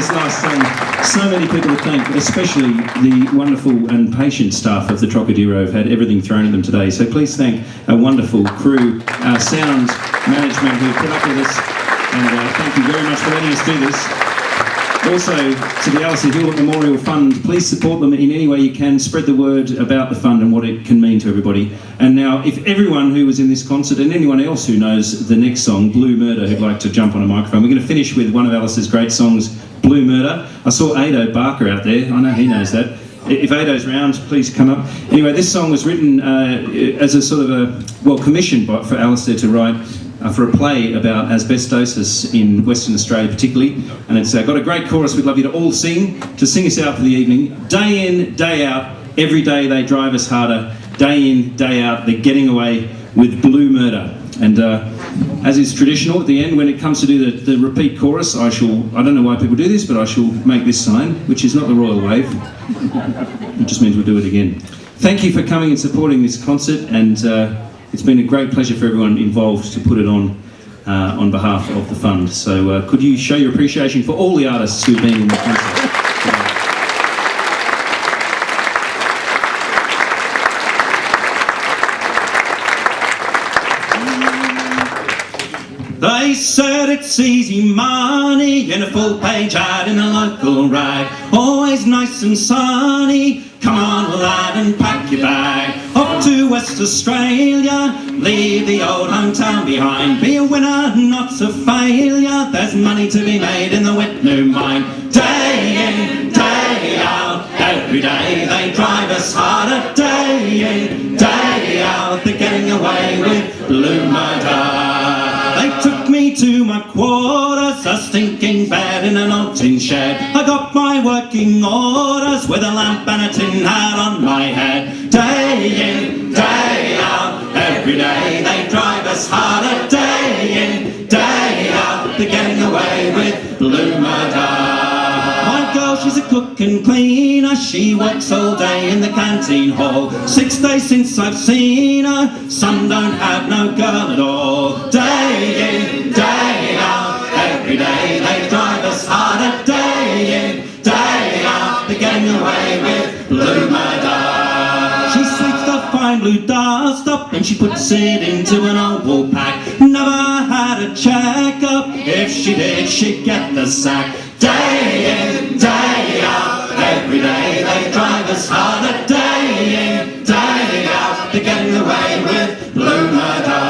this nice song. So many people to thank, especially the wonderful and patient staff of the Trocadero have had everything thrown at them today. So please thank our wonderful crew, our sound management who put up with us, and thank you very much for letting us do this. Also, to the Alistair Hewlett Memorial Fund, please support them in any way you can. Spread the word about the fund and what it can mean to everybody. And now, if everyone who was in this concert and anyone else who knows the next song, Blue Murder, who'd like to jump on a microphone, we're going to finish with one of Alistair's great songs, Blue Murder. I saw Ado Barker out there. I know he knows that. If Ado's round, please come up. Anyway, this song was written as a sort of commissioned for Alistair to write for a play about asbestosis in Western Australia particularly, and it's got a great chorus we'd love you to all sing us out for the evening. Day in, day out, every day they drive us harder. Day in, day out, they're getting away with blue murder. And as is traditional at the end, when it comes to do the repeat chorus, I don't know why people do this, but I shall make this sign, which is not the royal wave. It just means we'll do it again. Thank you for coming and supporting this concert, and it's been a great pleasure for everyone involved to put it on behalf of the fund. So could you show your appreciation for all the artists who've been in the concert? They said it's easy money in a full-page ad in a local rag. Always nice and sunny. Come on, lad, and pack your bag. Off to West Australia. Leave the old hometown behind. Be a winner, not a failure. There's money to be made in the Whitnoo mine. Day in, day out. Every day they drive us harder. Day in, day out. They're getting away with blue murder. They took me to my quarters, a stinking bed in an old tin shed. I got my working orders with a lamp and a tin hat on my head. Day in, day out, every day they drive us harder. Day in, day out, they're getting away with blue murder. My girl, she's a cook and cleaner. She works all day in the canteen hall. 6 days since I've seen her. Some don't have no girl at all. Day in, day out, every day they drive us harder. Day in, day out, they're getting away with blue murder. She sleeps the fine blue dust up and she puts it into an old wool pack. Never had a checkup. If she did, she'd get the sack. Day in, day out, every day they drive us harder. Day in, day out, they're getting away with blue murder.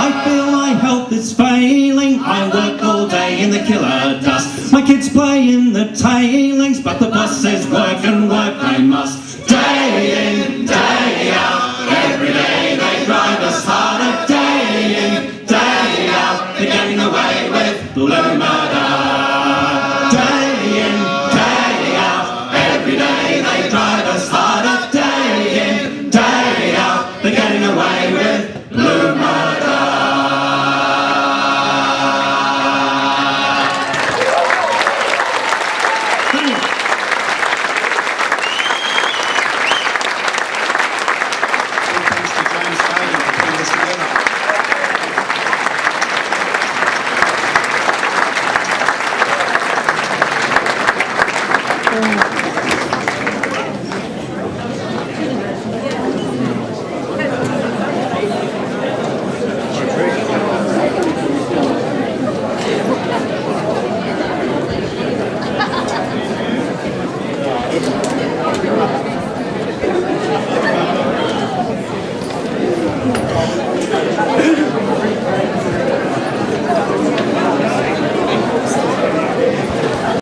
I feel my health is failing. I work all day in the killer dust. My kids play in the tailings, but the boss says work and work I must. Day